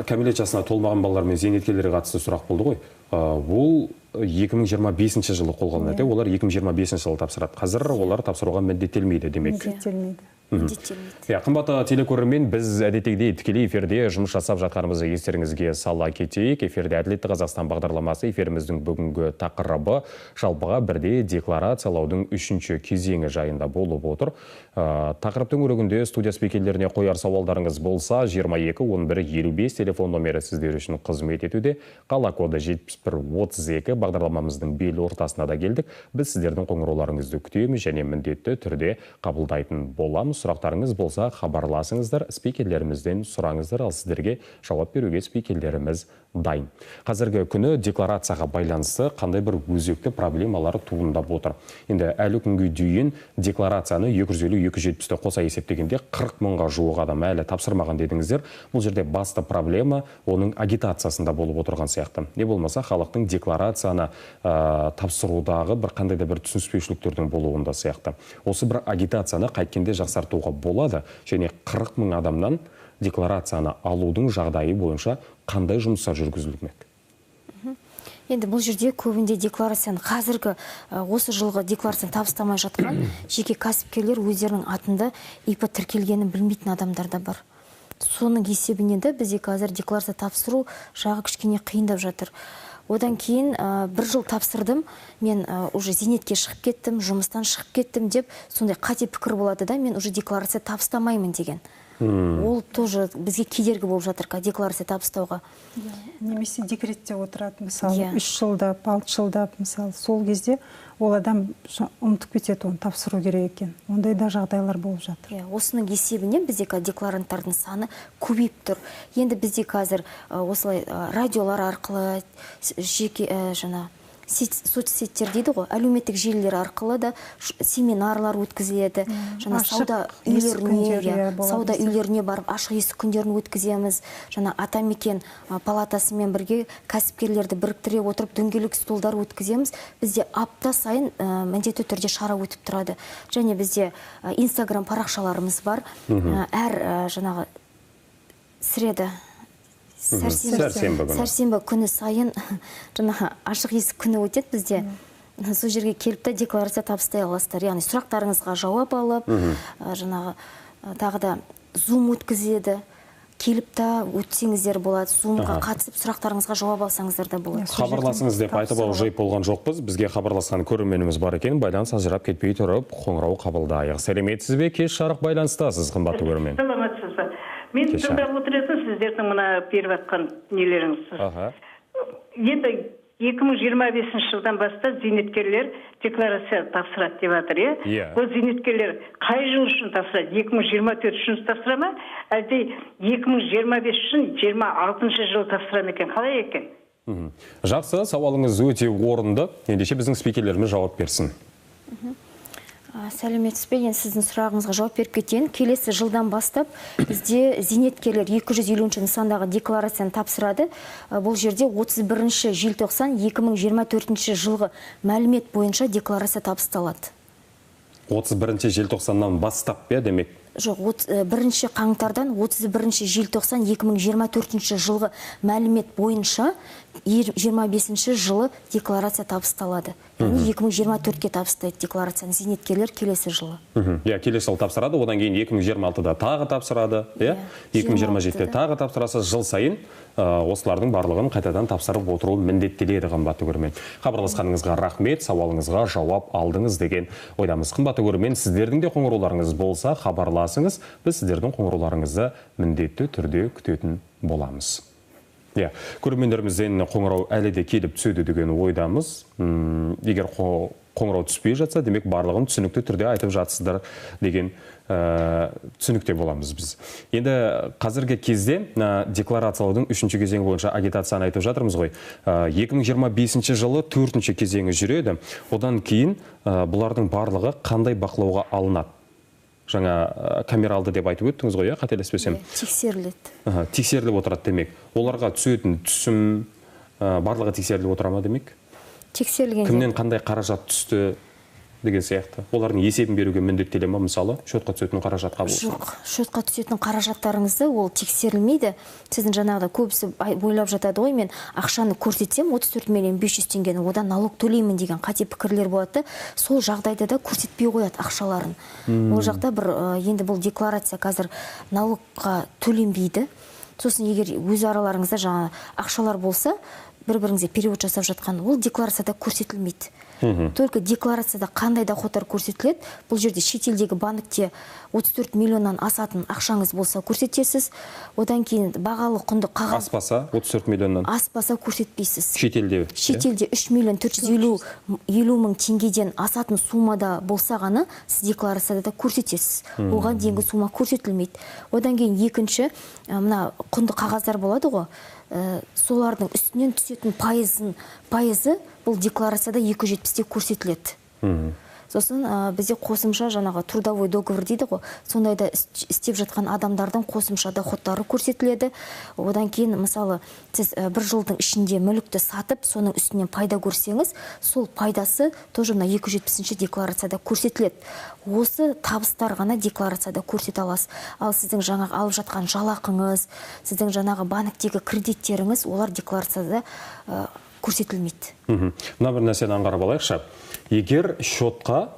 [SPEAKER 1] Кәмелет жасына толмаған балалар мен зейнеткерлерге қатысты сұрақ болды ғой. Бұл 2025 жылы қолға алынады. Олар 2025 жылы тапсырады. Қазір олар тапсыруға міндеттелмейді демек.
[SPEAKER 3] Міндеттелмейді.
[SPEAKER 1] Қымбатты телекөрермен, біз әдеттегідей тікелей эфирде жұмыс жасап жатқанымызды естеріңізге сала кетейік. Эфирде Әділетті Қазақстан бағдарламасы, эфиріміздің бүгінгі тақырыбы жалпыға бірде декларациялаудың 3-ші кезеңі жайында болып отыр. Тақырыптың өрігінде студия спикерлеріне қояр сауалдарыңыз болса, 22-11-55 телефон номері сіздер үшін қызмет етуде. Қала коды 7132 бағдарламамыздың бел ортасына да келдік. Біз сіздердің қоңырауларыңызды күтеміз және міндетті түрде қабылдайтын боламыз. Сұрақтарыңыз болса, хабарласыңыздар, спикерлерімізден сұраңыздар, ал сіздерге жауап беруге спикерлеріміз дайын. Қазіргі күні декларацияға байланысты қандай бір өзекті проблемалар туындап отыр. Енді әлі күнге дейін декларацияны 250-270-ті қоса есептегенде 40 мыңға жуық адам әлі тапсырмаған дедіңіздер. Бұл жерде басты проблема оның агитациясында болып отырған сияқты. Не болмаса, халықтың декларацияны тапсырудағы бір қандай да бір түсініспеушіліктердің болуында сияқты. Осы бір агитацияны қайткенде жақсартуға болады, және 40 мың адамнан декларацияны алудың жағдайы бойынша қандай жұмыстар жүргізілмек?
[SPEAKER 2] Енді бұл жерде көбінде декларацияны қазіргі осы жылғы декларацияны табыстамай жатқан жеке кәсіпкерлер өздерінің атында ИП тіркелгенін білмейтін адамдар да бар. Соның есебінен де бізде қазір декларация тапсыру жағы кішкене қиындап жатыр. Одан кейін бір жыл тапсырдым, мен уже зейнетке шығып кеттім, жұмыстан шығып кеттім деп, сондай қате пікір болады да, мен уже декларация табыстамаймын деген. Ол тоже бізге кедергі болып жатыр, декларация табыстауға.
[SPEAKER 3] Немесе декретте отырады, мысалы, 3 жылдап, 6 жылдап, мысалы, сол кезде ол адам ұмытып кетеді, оны тапсыру керек екен. Ондай да жағдайлар болып жатыр.
[SPEAKER 2] Осының есебінен бізде декларанттардың саны көбейіп тұр. Енді бізде қазір осылай радиолар арқылы, жеке соцсеттер дейді ғой, әлеуметтік желілер арқылы да семинарлар өткізіледі. Жаңа сауда үйлеріне барып ашық есік күндерін өткіземіз. Жаңа Атамекен палатасымен бірге кәсіпкерлерді біріктіре отырып дөңгелек столдар өткіземіз. Бізде апта сайын міндетті түрде шара өтіп тұрады. Және бізде Instagram парақшаларымыз бар. Әр жаңағы сәрсенбі күні сайын жаңағы ашық есік күні өтеді бізде. Сол жерге келіп та декларация табыстай аласыздар. Яғни сұрақтарыңызға жауап алып, жаңағы тағы да Zoom өткізеді. Келіп та өтсеңіздер болады. Zoom-ға қатысып сұрақтарыңызға жауап алсаңыздар да болады.
[SPEAKER 1] Хабарласыңыз деп айтып жайып болған жоқпыз. Бізге хабарласқан көрерменіміз бар екен. Байланыс ажырап кетпей тұрып, қоңырау қабылдайық. Сәлеметсіз бе? Кеш жарық байланыстасыз, қымбатты көрермен.
[SPEAKER 4] Саламатсыз ба? Мен тыңдап отыратын сіздердің мына беріп жатқан нелеріңіз. Енді 2025 жылдан бастап зейнеткерлер декларация тапсырады деп жатыр, иә? Бұл зейнеткерлер қай жыл үшін тапсырады? 2024 үшін тапсыра ма? Әлде 2025 үшін 26 жыл тапсыра ма екен? Қалай екен?
[SPEAKER 1] Жақсы, сауалыңыз өте орынды. Ендеше біздің спикерлеріміз жауап берсін.
[SPEAKER 2] Сәлеметсіз бе? Енді сіздің сұрағыңызға жауап беріп кетейін. Келесі жылдан бастап бізде зейнеткерлер 250 нысандағы декларацияны тапсырады. Бұл жерде 31 желтоқсан 2024 жылғы мәлімет бойынша декларация табысталады.
[SPEAKER 1] 31 желтоқсаннан бастап бе демек?
[SPEAKER 2] Жоқ, 1 қаңтардан 31 желтоқсан 2024 жылғы мәлімет бойынша 25 жылы декларация табысталады. Яғни 2024-ке табыстайды декларацияны зейнеткерлер келесі жылы.
[SPEAKER 1] Келесі жыл тапсырады, одан кейін 2026-да тағы тапсырады, 2027-де тағы тапсырасы, жыл сайын осылардың барлығын қайтадан тапсырып отыру міндеттеледі, қымбатты көрермен. Хабарласқаныңызға рахмет, сауалыңызға жауап алдыңыз деген ойдамыз. Қымбатты көрермен, сіздердің де қоңырауларыңыз болса, хабарласыңыз, біз сіздердің қоңырауларыңызды міндетті түрде күтетін боламыз. Көрермендерімізден қоңырау әлі де келіп түседі деген ойдамыз. Егер қоңырау түспей жатса, демек барлығын түсінікті түрде айтып жатсыздар деген түсінікте боламыз біз. Енді қазіргі кезде декларациялаудың 3-ші кезеңі бойынша агитацияны айтып жатырмыз ғой. 2025 жылы 4-ші кезеңі жүреді. Одан кейін бұлардың барлығы қандай бақылауға алынады? Жаңа камералды деп айтып өттіңіз ғой, қателеспесем.
[SPEAKER 2] Тексеріледі.
[SPEAKER 1] Тексеріліп отырады демек. Оларға түсетін түсім барлығы тексеріліп отыра ма демек?
[SPEAKER 2] Тексерілген.
[SPEAKER 1] Кімнен қандай қаражат түсті деген сияқты. Олардың есебін беруге міндеттеле ма, мысалы, шотқа түсетін қаражатқа болсын?
[SPEAKER 2] Жоқ, шотқа түсетін қаражаттарыңызды ол тексерілмейді. Сіздің жаңағыда көбісі ойлап жатады ғой, мен ақшаны көрсетсем 34 миллион 500 теңгені одан налог төлеймін деген қате пікірлер болады. Сол жағдайда да көрсетпей қояды ақшаларын. Ол жақта бір енді бұл декларация қазір налогқа төленбейді. Сосын егер өз араларыңызда жаңа ақшалар болса, бір-біріңізге перевод жасап жатқан, ол декларацияда көрсетілмейді. Только декларацияда қандай доходтар көрсетіледі. Бұл жерде шетелдегі банкте 34 миллионнан асатын ақшаңыз болса көрсетесіз. Одан кейін бағалы құнды қағаз
[SPEAKER 1] аспаса 34 миллионнан
[SPEAKER 2] аспаса көрсетпейсіз.
[SPEAKER 1] Шетелде
[SPEAKER 2] 3 миллион 450 мың теңгеден асатын суммада болса ғана сіз декларацияда да көрсетесіз. Оған дейінгі сумма көрсетілмейді. Одан кейін екінші мына құнды қағаздар болады ғой. Солардың үстінен түсетін пайызы бұл декларацияда 270-те көрсетіледі. Сосын бізде қосымша жаңағы трудовой договор дейді ғой, сондайда істеп жатқан адамдардың қосымша доходтары көрсетіледі. Одан кейін мысалы сіз бір жылдың ішінде мүлікті сатып, соның үстінен пайда көрсеңіз, сол пайдасы тоже мына 270-ші декларацияда көрсетіледі. Осы табыстар ғана декларацияда көрсете аласыз. Ал сіздің жаңағы алып жатқан жалақыңыз, сіздің жаңағы банктегі кредиттеріңіз, олар декларацияда көрсетілмейді.
[SPEAKER 1] Мына бір нәрсені аңғарып алайықшы. Егер шотқа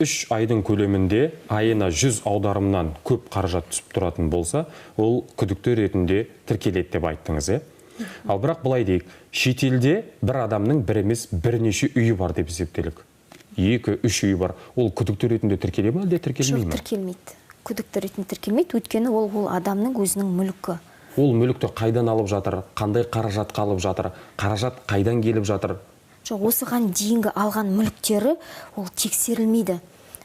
[SPEAKER 1] 3 айдың көлемінде айына 100 аударымнан көп қаражат түсіп тұратын болса, ол күдікті ретінде тіркеледі деп айттыңыз, Ал бірақ былай дейік, шетелде бір адамның бір емес бірнеше үйі бар деп есептелік. 2-3 үйі бар. Ол күдікті ретінде тіркеле ме, әлде тіркелмей ме?
[SPEAKER 2] Жоқ, тіркелмейді. Күдікті ретінде тіркелмейді, өйткені ол адамның өзінің мүлкі.
[SPEAKER 1] Ол мүлікті қайдан алып жатыр, қандай қаражатқа алып жатыр, қаражат қайдан келіп жатыр?
[SPEAKER 2] Жоқ, осыған дейінгі алған мүліктері ол тексерілмейді.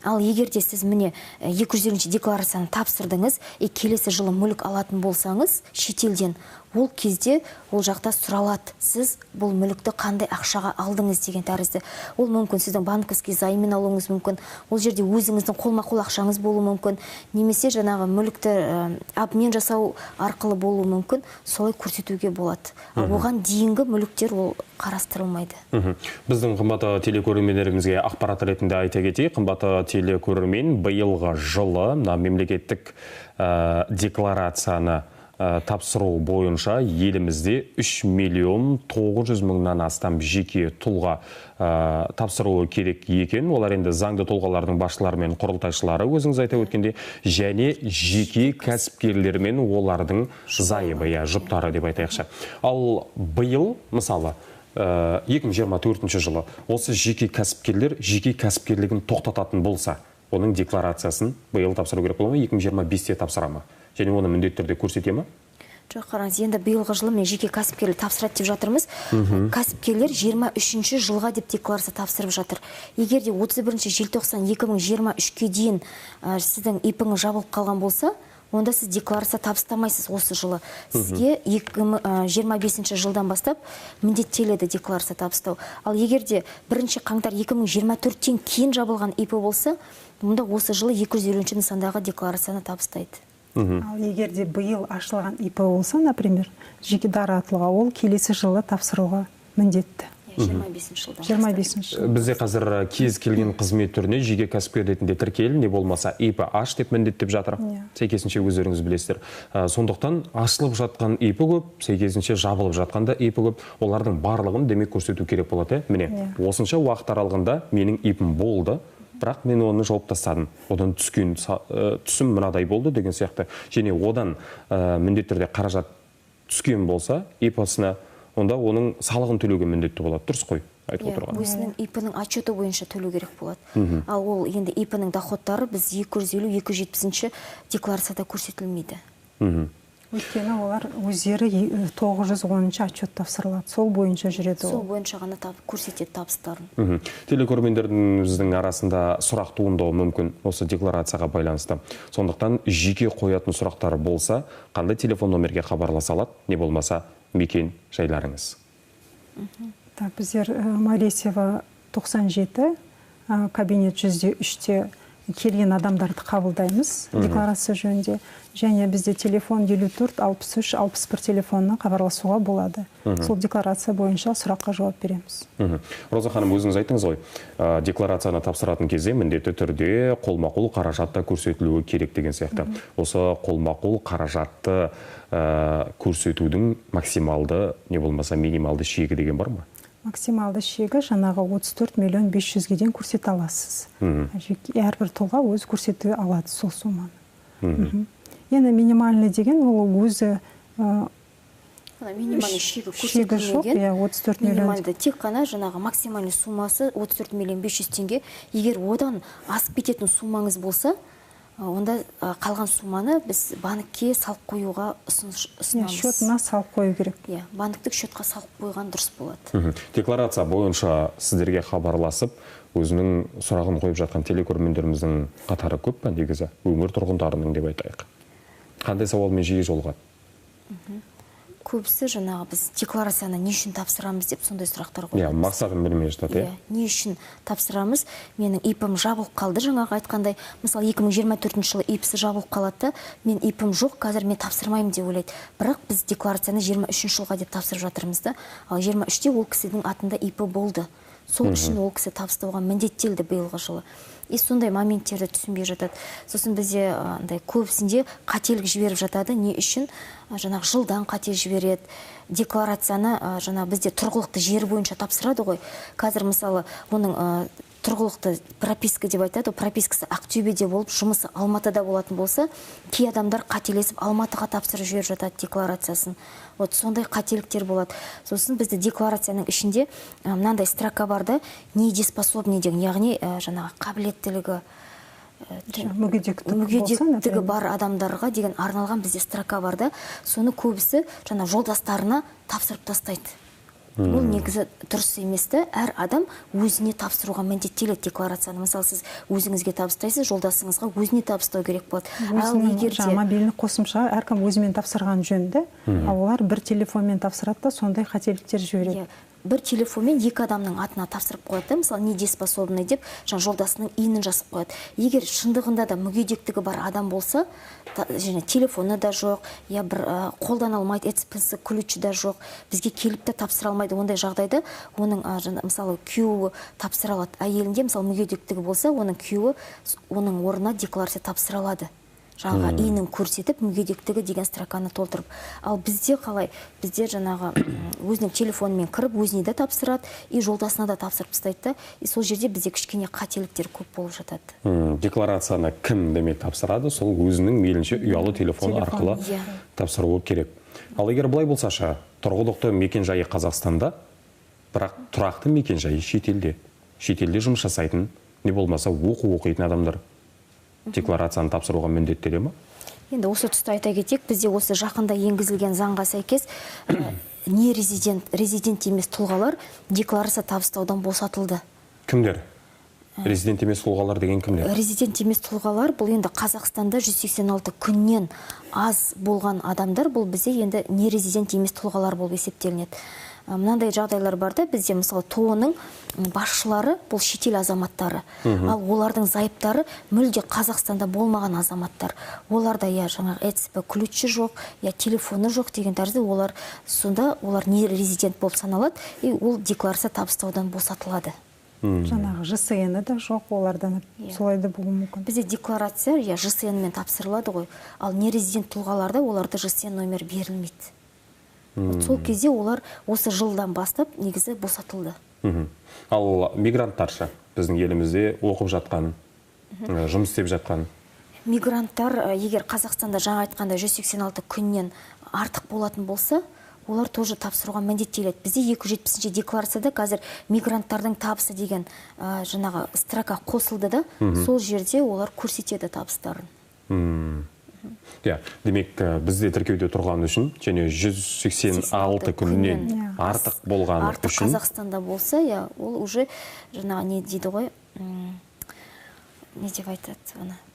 [SPEAKER 2] Ал егер де сіз міне 250 декларацияны тапсырдыңыз, келесі жылы мүлік алатын болсаңыз, шетелден, ол кезде ол жақта сұралады, сіз бұл мүлікті қандай ақшаға алдыңыз деген тәрізді. Ол мүмкін сіздің банковский займмен алуыңыз мүмкін, ол жерде өзіңіздің қолма-қол ақшаңыз болуы мүмкін, немесе жаңағы мүлікті обмен жасау арқылы болуы мүмкін, солай көрсетуге болады. Оған дейінгі мүліктер ол қарастырылмайды.
[SPEAKER 1] Біздің қымбатты телекөрермендерімізге ақпарат ретінде айта кетейік, қымбатты телекөрермен биылғы жылы мемлекеттік декларацияны тапсыру бойынша елімізде 3 миллион 900 мыңнан астам жеке тұлға тапсыруы керек екен. Олар енді заңды тұлғалардың басшылары мен құрылтайшылары, өзіңіз айта өткенде, және жеке кәсіпкерлер мен олардың зайыбы, жұптары деп айтайықшы. Ал биыл, мысалы, 2024 жылы осы жеке кәсіпкерлер жеке кәсіпкерлігін тоқтататын болса, оның декларациясын биыл тапсыру керек бола ма, 2025-те тапсыра ма? Және оны міндетті түрде көрсете ма?
[SPEAKER 2] Жоқ, қараңыз, енді биылғы жылы мен жеке кәсіпкерлер тапсырады деп жатырмыз. Кәсіпкерлер 23 жылға деп декларация тапсырып жатыр. Егер де 31 желтоқсан 2023-ке дейін сіздің ИП-ңіз жабылып қалған болса, онда сіз декларация табыстамайсыз осы жылы. Сізге 2025 жылдан бастап міндеттеледі декларация табыстау. Ал егер де 1 қаңтар 2024-тен кейін жабылған ИП болса, онда осы жылы 250 нысандағы декларацияны табыстайды.
[SPEAKER 3] Ал егер де биыл ашылған ИП болса, например, жеке дара тұлға, ол келесі жылы тапсыруға міндетті.
[SPEAKER 2] 25 жылдан.
[SPEAKER 3] 25 жыл.
[SPEAKER 1] Бізде қазір кез келген қызмет түріне жеке кәсіпкер ретінде тіркел, не болмаса ИП аш деп міндеттеп жатыр. Сәйкесінше өздеріңіз білесіздер. Сондықтан ашылып жатқан ИП көп, сәйкесінше жабылып жатқанда ИП көп. Олардың барлығын демек көрсету керек болады. Міне, осынша уақыт аралығында менің ИП-ім болды, бірақ мен оны жауып тастадым. Одан түскен түсім мынадай болды деген сияқты. Және одан міндетті түрде қаражат түскен болса, ИП-сына, онда оның салығын төлеуге міндетті болады. Дұрыс қой, айтып отырған.
[SPEAKER 2] Өзінің ИП-нің отчеты бойынша төлеу керек болады. Ал ол енді ИП-нің доходтары біз 250-270 декларацияда көрсетілмейді.
[SPEAKER 3] Өйткені олар өздері 910 отчет тапсырылады. Сол бойынша жүреді.
[SPEAKER 2] Сол бойынша ғана көрсетеді табыстарын.
[SPEAKER 1] Телекөрермендеріміздің арасында сұрақ туындауы мүмкін осы декларацияға байланысты. Сондықтан жеке қоятын сұрақтары болса, қандай телефон номерге хабарласа алады, не болмаса мекен жайларыңыз.
[SPEAKER 3] Біздер Маресева 97, кабинет 103-те келген адамдарды қабылдаймыз декларация жөнінде. Және бізде телефон 54-63-61 телефонына хабарласуға болады. Сол декларация бойынша сұраққа жауап береміз.
[SPEAKER 1] Роза ханым, өзіңіз айтыңыз ғой, декларацияны тапсыратын кезде міндетті түрде қолма-қол қаражатта көрсетілуі керек деген сияқты. Осы қолма-қол қаражатты көрсетудің максималды, не болмаса минималды шегі деген бар ма?
[SPEAKER 3] Максималды шегі жаңағы 34 миллион 500-ге дейін көрсете аласыз. Әрбір тұлға өз көрсете алады сол суманы. Енді минимальный деген ол өзі
[SPEAKER 2] минимальный шегі
[SPEAKER 3] жоқ, 34 миллион.
[SPEAKER 2] Минимальды тек қана жаңағы максимальный суммасы 34 миллион 500 теңге. Егер одан асып кететін суммаңыз болса, онда қалған сумманы біз банкке салып қоюға ұсынамыз.
[SPEAKER 3] Счетына салып қою керек.
[SPEAKER 2] Банктік счетқа салып қойған дұрыс болады.
[SPEAKER 1] Декларация бойынша сіздерге хабарласып, өзінің сұрағын қойып жатқан телекөрермендеріміздің қатары көп пе негізі? Өңір тұрғындарының деп айтайық. Қандай сауалмен жиі жолығады?
[SPEAKER 2] Көбісі жаңағы біз декларацияны не үшін тапсырамыз деп сондай сұрақтар қойады.
[SPEAKER 1] Мақсатын білмей жатады.
[SPEAKER 2] Не үшін тапсырамыз? Менің ИП-ім жабылып қалды, жаңағы айтқандай. Мысалы 2024 жылы ИП-сі жабылып қалады, мен ИП-ім жоқ, қазір мен тапсырмаймын деп ойлайды. Бірақ біз декларацияны 23 жылға деп тапсырып жатырмыз да. Ал 23-те ол кісінің атында ИП болды. Сол үшін ол кісі табыстауға міндеттелді биылғы жылы. Сондай моменттерді түсінбей жатады. Сосын бізде көбісінде қателік жіберіп жатады. Не үшін? Жаңағы жылдан қате жібереді. Декларацияны бізде тұрғылықты жері бойынша тапсырады ғой. Қазір мысалы оның тұрғылықты прописка деп айтады, пропискасы Ақтөбеде болып, жұмысы Алматыда болатын болса, кей адамдар қателесіп Алматыға тапсырып жіберіп жатады декларациясын. Сондай қателіктер болады. Сосын бізде декларацияның ішінде мынандай строка бар да, недееспособный деген, яғни жаңағы қабілеттілігі, мүгедектігі бар адамдарға деген арналған бізде строка бар да, соны көбісі жолдастарына тапсырып тастайды. Бұл негізі дұрыс еместі. Әр адам өзіне тапсыруға міндеттеледі декларацияны. Мысалы, сіз өзіңізге табыстайсыз, жолдасыңызға өзіне табыстау керек болады. Ал егер де
[SPEAKER 3] мобильдік қосымша әркім өзімен тапсырған жөнді, ал олар бір телефонмен тапсырады да сондай қателіктер жібереді.
[SPEAKER 2] Бір телефонмен екі адамның атына тапсырып қояды, мысалы недееспособный деп, жолдасының иінін жасып қояды. Егер шындығында да мүгедектігі бар адам болса, телефоны да жоқ, я бір қолдан алмайды, эцпс ключі да жоқ, бізге келіп те тапсыра алмайды. Ондай жағдайда оның мысалы күйеуі тапсыра алады. Әйелінде мысалы мүгедектігі болса, оның күйеуі оның орнына декларация тапсыра алады. Жаңағы иінін көрсетіп, мүгедектігі деген строканы толтырып. Ал бізде қалай? Бізде жаңағы өзінің телефонымен кіріп, өзіне де тапсырады, и жолдасына да тапсырып тастайды. И сол жерде бізде кішкене қателіктер көп болып жатады.
[SPEAKER 1] Декларацияны кім демек тапсырады, сол өзінің мейлінше ұялы телефон арқылы тапсыруы керек. Ал егер былай болсашы, тұрғылықты мекен-жайы Қазақстанда, бірақ тұрақты мекен-жайы шетелде. Шетелде жұмыс жасайтын, не болмаса оқу оқитын адамдар декларацияны тапсыруға міндеттеле ме?
[SPEAKER 2] Енді осы тұста айта кетейік, бізде осы жақында енгізілген заңға сәйкес не резидент емес тұлғалар декларация табыстаудан босатылды.
[SPEAKER 1] Кімдер? Резидент емес тұлғалар деген кімдер?
[SPEAKER 2] Резидент емес тұлғалар бұл енді Қазақстанда 186 күннен аз болған адамдар, бұл бізде енді не резидент емес тұлғалар болып есептелінеді. Мынандай жағдайлар бар да, бізде мысалы ТО-ның басшылары бұл шетел азаматтары, ал олардың зайыптары мүлде Қазақстанда болмаған азаматтар. Оларда жаңағы эцп ключі жоқ, телефоны жоқ деген тәрізді, сонда олар не резидент болып саналады, и ол декларация табыстаудан босатылады.
[SPEAKER 3] Жаңағы ЖСН-і да жоқ, олардан солай да болуы мүмкін.
[SPEAKER 2] Бізде декларация ЖСН-мен тапсырылады ғой, ал не резидент тұлғаларда оларда ЖСН номер берілмейді. Сол кезде олар осы жылдан бастап негізі босатылды.
[SPEAKER 1] Ал мигранттарша біздің елімізде оқып жатқан, жұмыс істеп жатқан?
[SPEAKER 2] Мигранттар, егер Қазақстанда жаңа айтқанда 186 күннен артық болатын болса, олар тоже тапсыруға міндеттеледі. Бізде 270-ші декларацияда қазір мигранттардың табысы деген жаңағы строка қосылды да, сол жерде олар көрсетеді табыстарын.
[SPEAKER 1] Демек, бізде тіркеуде тұрған үшін, және 186 күннен артық болған үшін.
[SPEAKER 2] Артық Қазақстанда болса, ол уже жаңағы не дейді ғой, не деп айтады,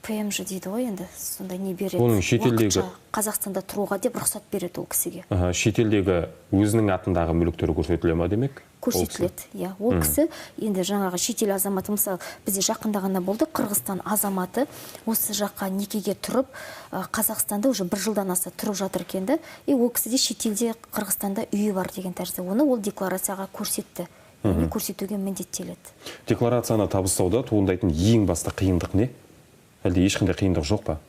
[SPEAKER 2] ПМЖ дейді ғой, енді сонда не береді.
[SPEAKER 1] Оның шетелдегі
[SPEAKER 2] Қазақстанда тұруға деп рұқсат береді ол кісіге.
[SPEAKER 1] Шетелдегі өзінің атындағы мүліктері көрсетіле ме демек?
[SPEAKER 2] Көрсетіледі, ол кісі енді жаңағы шетел азаматы, мысалы бізде жақында ғана болды, Қырғызстан азаматы осы жаққа некеге тұрып, Қазақстанда уже 1 жылдан аса тұрып жатыр екенді, и ол кісіде шетелде Қырғызстанда үйі бар деген тәрізді, оны ол декларацияға көрсетті. Көрсетуге міндеттеледі.
[SPEAKER 1] Декларацияны табыстауда туындайтын ең басты қиындық не? Әлде ешқандай қиындық жоқ па?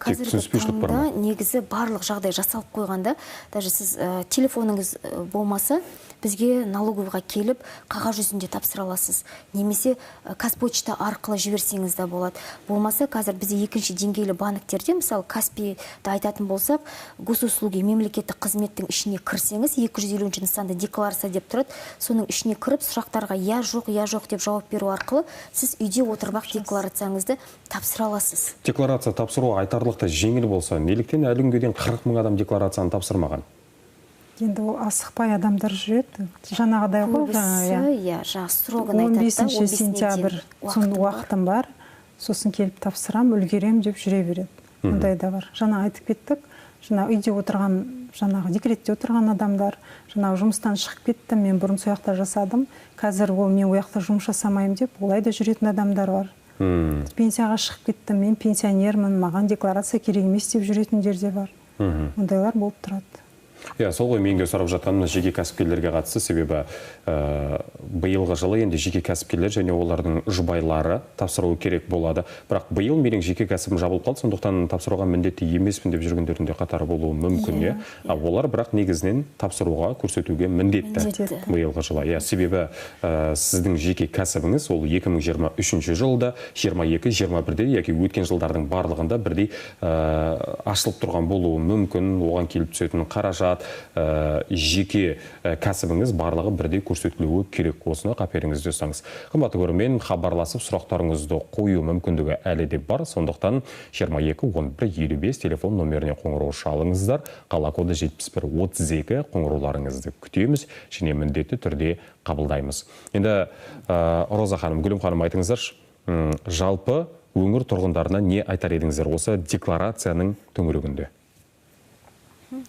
[SPEAKER 2] Қазіргі таңда негізі барлық жағдай жасалып қойғанда, даже сіз телефоныңыз болмаса, бізге налоговыйға келіп, қағаз жүзінде тапсыра аласыз. Немесе Қазпочта арқылы жіберсеңіз де болады. Болмаса, қазір бізде екінші деңгейлі банктерде, мысалы Каспийді айтатын болсақ, госуслуги мемлекеттік қызметтің ішіне кірсеңіз, 250-ші нысанда декларация деп тұрады, соның ішіне кіріп, сұрақтарға я жоқ деп жауап беру арқылы, сіз үйде отырмақ декларацияңызды тапсыра аласыз.
[SPEAKER 1] Декларация тапсыру айтарлықтай жеңіл болса, неліктен әлі күнге дейін 40 000 адам декларацияны тапсырмаған?
[SPEAKER 3] Енді ол асықпай адамдар жүреді. Жаңағыдай ғой,
[SPEAKER 2] срогын айтады.
[SPEAKER 3] 15 сентябрь сон уақытым бар, сосын келіп тапсырам, үлгерем деп жүре береді. Ондай да бар. Жаңа айтып кеттік, үйде отырған, декретте отырған адамдар, жұмыстан шығып кеттім, мен бұрын сояқта жасадым, қазір ол мен ояқта жұмыс жасамайым деп, олай да жүретін адамдар бар. Пенсияға шығып кеттім, мен пенсионермін, маған декларация керек емес деп жүретіндер де бар. Ондайлар болып тұрады.
[SPEAKER 1] Сол ғой менге сұрап жатқанымыз жеке кәсіпкерлерге қатысты, себебі биылғы жылы енді жеке кәсіпкерлер және олардың жұбайлары тапсыруы керек болады. Бірақ биыл менің жеке кәсібім жабылып қалды, сондықтан тапсыруға міндетті емеспін деп жүргендердің де қатары болуы мүмкін. Олар бірақ негізінен тапсыруға көрсетуге міндетті биылғы жылы. Себебі сіздің жеке кәсібіңіз ол 2023 жылда, 22-21-де, яки өткен жылдардың барлығында бірдей ашылып тұрған болуы мүмкін, оған келіп түсетін қаражат, мақсат, жеке кәсібіңіз барлығы бірдей көрсетілуі керек. Осыны қаперіңізде ұстаңыз. Қымбатты көрермен, хабарласып сұрақтарыңызды қою мүмкіндігі әлі де бар. Сондықтан 22-11-55 телефон номеріне қоңырау шалыңыздар. Қала коды 7132 қоңырауларыңызды күтеміз, және міндетті түрде қабылдаймыз. Енді Роза ханым, Гүлім ханым, айтыңыздаршы, жалпы өңір тұрғындарына не айтар едіңіздер осы декларацияның төңірегінде?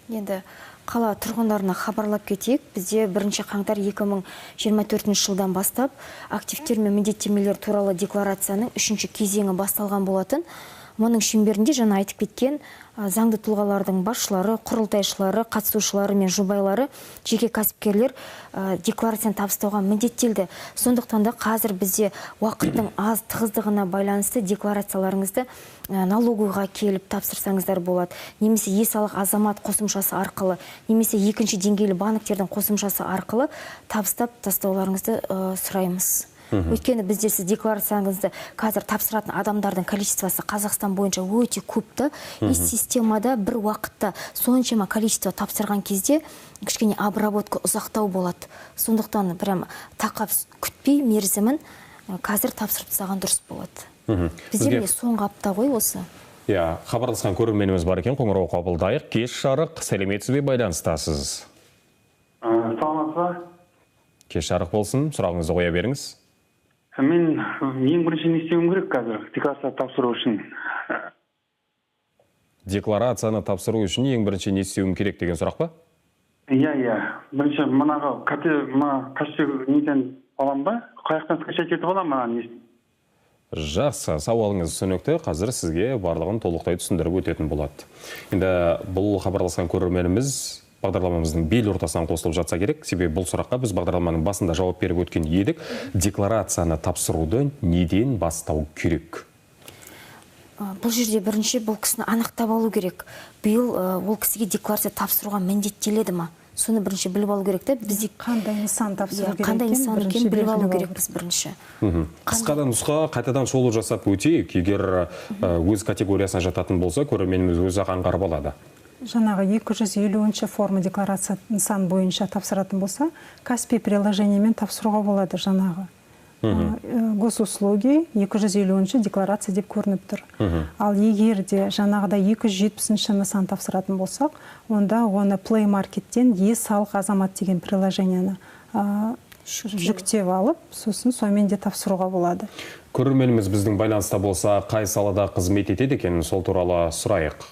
[SPEAKER 2] Енді қала тұрғындарына хабарлап кетейік. Бізде 1 қаңтар 2024 жылдан бастап активтер мен міндеттемелер туралы декларацияның 3-ші кезеңі басталған болатын. Мұның шеңберінде жаңа айтып кеткен заңды тұлғалардың басшылары, құрылтайшылары, қатысушылары мен жұбайлары, жеке кәсіпкерлер декларацияны табыстауға міндеттелді. Сондықтан да қазір бізде уақыттың аз тығыздығына байланысты декларацияларыңызды налогыға келіп тапсырсаңыздар болады. Немесе е-салық азамат қосымшасы арқылы, немесе екінші деңгейлі банктердің қосымшасы арқылы табыстап тастауларыңызды сұраймыз. Өйткені бізде сіз декларацияңызды қазір тапсыратын адамдардың количествосы Қазақстан бойынша өте көпті. Системада бір уақытта соншама количество тапсырған кезде кішкене обработка ұзақтау болады. Сондықтан прям тақап күтпей мерзімін қазір тапсырып тастаған дұрыс болады. Бізде соңғы апта ғой осы.
[SPEAKER 1] Хабарласқан көрерменіміз бар екен, қоңырау қабылдайық. Кеш жарық, сәлеметсіз бе, байланыстасыз?
[SPEAKER 5] Саламатсыз ба?
[SPEAKER 1] Кеш жарық болсын, сұрағыңызды қоя беріңіз.
[SPEAKER 5] Мен ең бірінші не істеуім керек қазір декларация тапсыру үшін?
[SPEAKER 1] Декларацияны тапсыру үшін ең бірінші не істеуім керек деген сұрақ па?
[SPEAKER 5] Иә. Бірінші мұнаға кәсіп неден алам ба? Қаяқтан скачать етіп алам ма?
[SPEAKER 1] Жақсы, сауалыңыз түсінікті. Қазір сізге барлығын толықтай түсіндіріп өтетін болады. Енді бұл хабарласқан көрерменіміз бағдарламамыздың бел ортасынан қосылып жатса керек. Себебі бұл сұраққа біз бағдарламаның басында жауап беріп өткен едік. Декларацияны тапсыруды неден бастау керек?
[SPEAKER 2] Бұл жерде бірінші бұл кісіні анықтап алу керек. Биыл ол кісіге декларация тапсыруға міндеттеледі ма? Соны бірінші біліп алу керек та. Бізде
[SPEAKER 3] қандай нысан тапсыру керек?
[SPEAKER 2] Қандай нысан екенін біліп алу керек біз бірінші.
[SPEAKER 1] Қысқадан нұсқа қайтадан шолу жасап өтейік. Егер өз категориясына жататын болса, көрерменіміз өзі аңғарып алады.
[SPEAKER 3] Жаңағы 250-ші форма декларация нысан бойынша тапсыратын болса, Каспи приложениемен тапсыруға болады жаңағы. Госуслуги 250-ші декларация деп көрініп тұр. Ал егер де жаңағыда 270-ші нысан тапсыратын болсақ, онда оны Play Market'тен е-салық азамат деген приложенияны жүктеп алып, сосын сонымен де тапсыруға болады.
[SPEAKER 1] Көрерменіміз біздің байланыста болса, қай салада қызмет етеді екен, сол туралы сұрайық.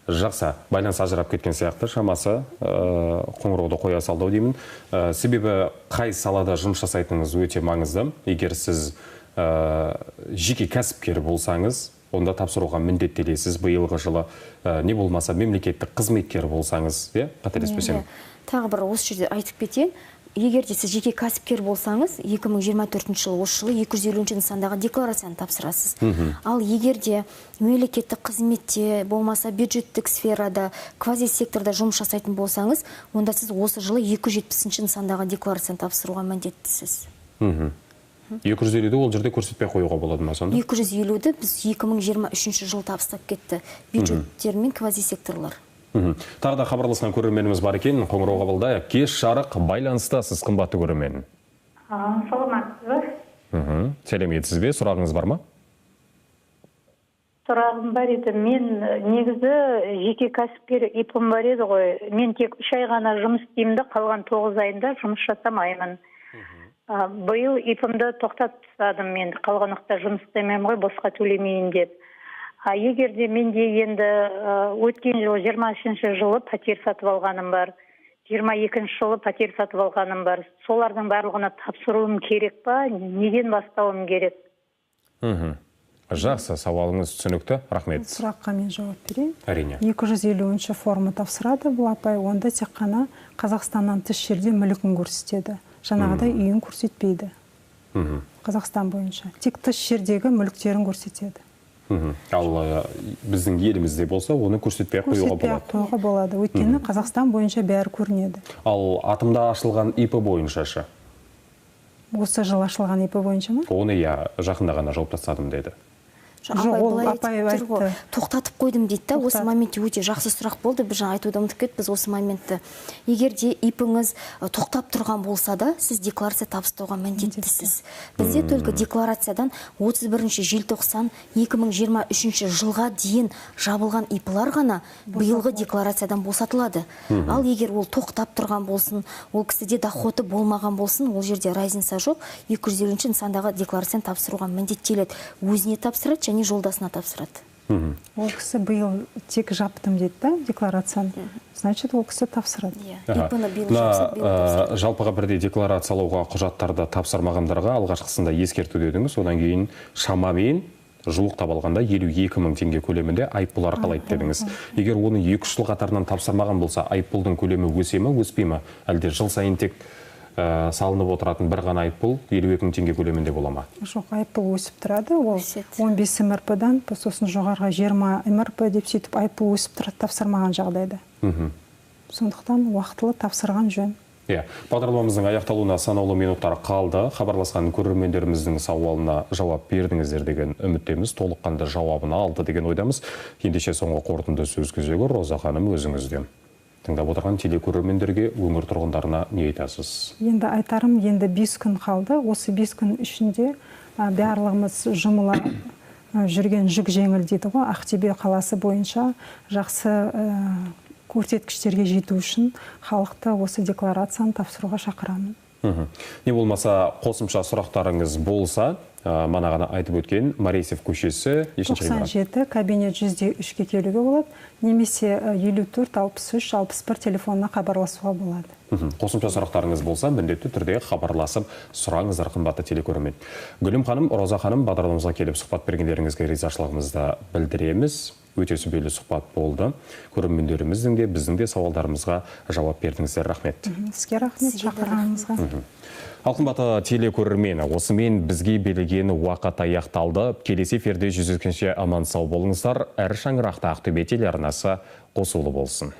[SPEAKER 1] Жақсы, байланыс ажырап кеткен сияқты, шамасы қоңырауды қоя салдау деймін. Себебі қай салада жұмыс жасайтыныңыз өте маңызды. Егер сіз жеке кәсіпкер болсаңыз, онда тапсыруға міндеттелесіз. Биылғы жылы не болмаса мемлекеттік қызметкер болсаңыз, қателеспесем.
[SPEAKER 2] Тағы бір осы жерде айтып кетейін. Егер де сіз жеке кәсіпкер болсаңыз, 2024 жылы осы жылы 250-ші нысандағы декларацияны тапсырасыз. Ал егер де мемлекеттік қызметте болмаса бюджеттік сферада, квазисекторда жұмыс жасайтын болсаңыз, онда сіз осы жылы 270-ші нысандағы декларацияны тапсыруға міндеттісіз.
[SPEAKER 1] 250-ді ол жерде көрсетпей қоюға болады ма сонда?
[SPEAKER 2] 250-ді біз 2023 жыл табыстап кетті. Бюджеттер мен квазисекторлар.
[SPEAKER 1] Тағы да хабарласқан көрерменіміз бар екен, қоңырау қабылдайық. Кеш жарық, байланыстасыз, қымбатты көрермен.
[SPEAKER 4] Саламатсыз ба?
[SPEAKER 1] Сәлеметсіз бе, сұрағыңыз бар ма?
[SPEAKER 4] Сұрағым бар еді. Мен негізі жеке кәсіпкер ипім бар еді ғой. Мен тек 3 ай ғана жұмыс істеймін, қалған 9 айында жұмыс жасамаймын. Биыл ипімді тоқтатып тастадым мен. Қалған уақытта жұмыс істемеймін ғой, босқа төлемейін деп. Егер де менде енді өткен жылы 23-ші жылы пәтер сатып алғаным бар, 22-ші жылы пәтер сатып алғаным бар. Солардың барлығына тапсыруым керек па? Неден бастауым керек?
[SPEAKER 1] Жақсы, сауалыңыз түсінікті. Рахмет.
[SPEAKER 3] Сұраққа мен жауап берейін.
[SPEAKER 1] Әрине.
[SPEAKER 3] 250-ші форма тапсырады бұл апай, онда тек қана Қазақстаннан тыс жерде мүлігін көрсетеді. Жаңағыдай үйін көрсетпейді. Қазақстан бойынша. Тек тыс жердегі мүліктерін көрсетеді.
[SPEAKER 1] Ал біздің елімізде болса, оны көрсетпей қоюға болады.
[SPEAKER 3] Көрсетпей қоюға болады. Өйткені Қазақстан бойынша бәрі көрінеді.
[SPEAKER 1] Ал атымда ашылған ИП бойынша шы?
[SPEAKER 3] Осы жыл ашылған ИП бойынша ма?
[SPEAKER 1] Оны жақында ғана жауып тастадым деді.
[SPEAKER 3] апай айтты.
[SPEAKER 2] Тоқтатып қойдым дейді да, осы моментте өте жақсы сұрақ болды. Біз жаңа айтуды ұмытып кеттік, біз осы моментті. Егер де ипіңіз тоқтап тұрған болса да, сіз декларация табыстауға міндеттісіз. Бізде только декларациядан 31 желтоқсан 2023 жылға дейін жабылған ипылар ғана биылғы декларациядан босатылады. Ал егер ол тоқтап тұрған болсын, ол кісіде доходы болмаған болсын, ол жерде разница жоқ. 250 нысандағы декларацияны тапсыруға міндеттеледі. Өзіне тапсырады және жолдасына тапсырады.
[SPEAKER 3] Ол кісі биыл тек жаптым дейді да, декларацияны. Значит, ол кісі тапсырады.
[SPEAKER 1] Жалпыға бірдей декларациялауға құжаттарды тапсырмағандарға алғашқысында ескерту дедіңіз, одан кейін шамамен жуықтап алғанда 52 мың теңге көлемінде айыппұл арқалайды дедіңіз. Егер оны 2 жыл қатарынан тапсырмаған болса, айыппұлдың көлемі өсе ме, өспей ме? Әлде жыл сайын тек салынып отыратын бір ғана айыппұл 52 мың теңге көлемінде бола ма?
[SPEAKER 3] Жоқ, айыппұл өсіп тұрады. Ол 15 МРП-дан сосын жоғарғы 20 МРП деп сөйтіп айыппұл өсіп тұрады тапсырмаған жағдайда. Сондықтан уақытылы тапсырған жөн.
[SPEAKER 1] Бағдарламамыздың аяқталуына санаулы минуттар қалды. Хабарласқан көрермендеріміздің сауалына жауап бердіңіздер деген үміттеміз. Толыққанды жауабын алды деген ойдамыз. Ендеше соңғы қорытынды сөз кезегі Роза ханым өзіңізден. Тыңдап отырған телекөрермендерге, өңір тұрғындарына не айтасыз?
[SPEAKER 3] Енді айтарым, енді 5 күн қалды. Осы 5 күн ішінде барлығымыз жұмыла жүрген жүк жеңіл дейді ғой. Ақтөбе қаласы бойынша жақсы көрсеткіштерге жету үшін халықты осы декларацияны тапсыруға шақырамын.
[SPEAKER 1] Не болмаса қосымша сұрақтарыңыз болса, манағана айтып өткен Маресев көшесі
[SPEAKER 3] 97 кабинет 100-3-ке келуге болады, немесе 54-63-61 телефонына хабарласуға болады.
[SPEAKER 1] Қосымша сұрақтарыңыз болса, міндетті түрде хабарласып сұраңыздар, қымбатты телекөрермен. Гүлім ханым, Роза ханым, бағдарламамызға келіп сұхбат бергендеріңізге ризашылығымызды білдіреміз. Өте сүбелі сұхбат болды. Көрермендеріміздің де, біздің де сауалдарымызға жауап бердіңіздер. Рахмет.
[SPEAKER 3] Сізге рахмет, шақырғаныңызға.
[SPEAKER 1] Ал қымбатты телекөрермен, осымен бізге берілген уақыт аяқталды. Келесі эфирде жүздескенше аман сау болыңыздар. Әр шаңырақта Ақтөбе телеарнасы қосулы болсын.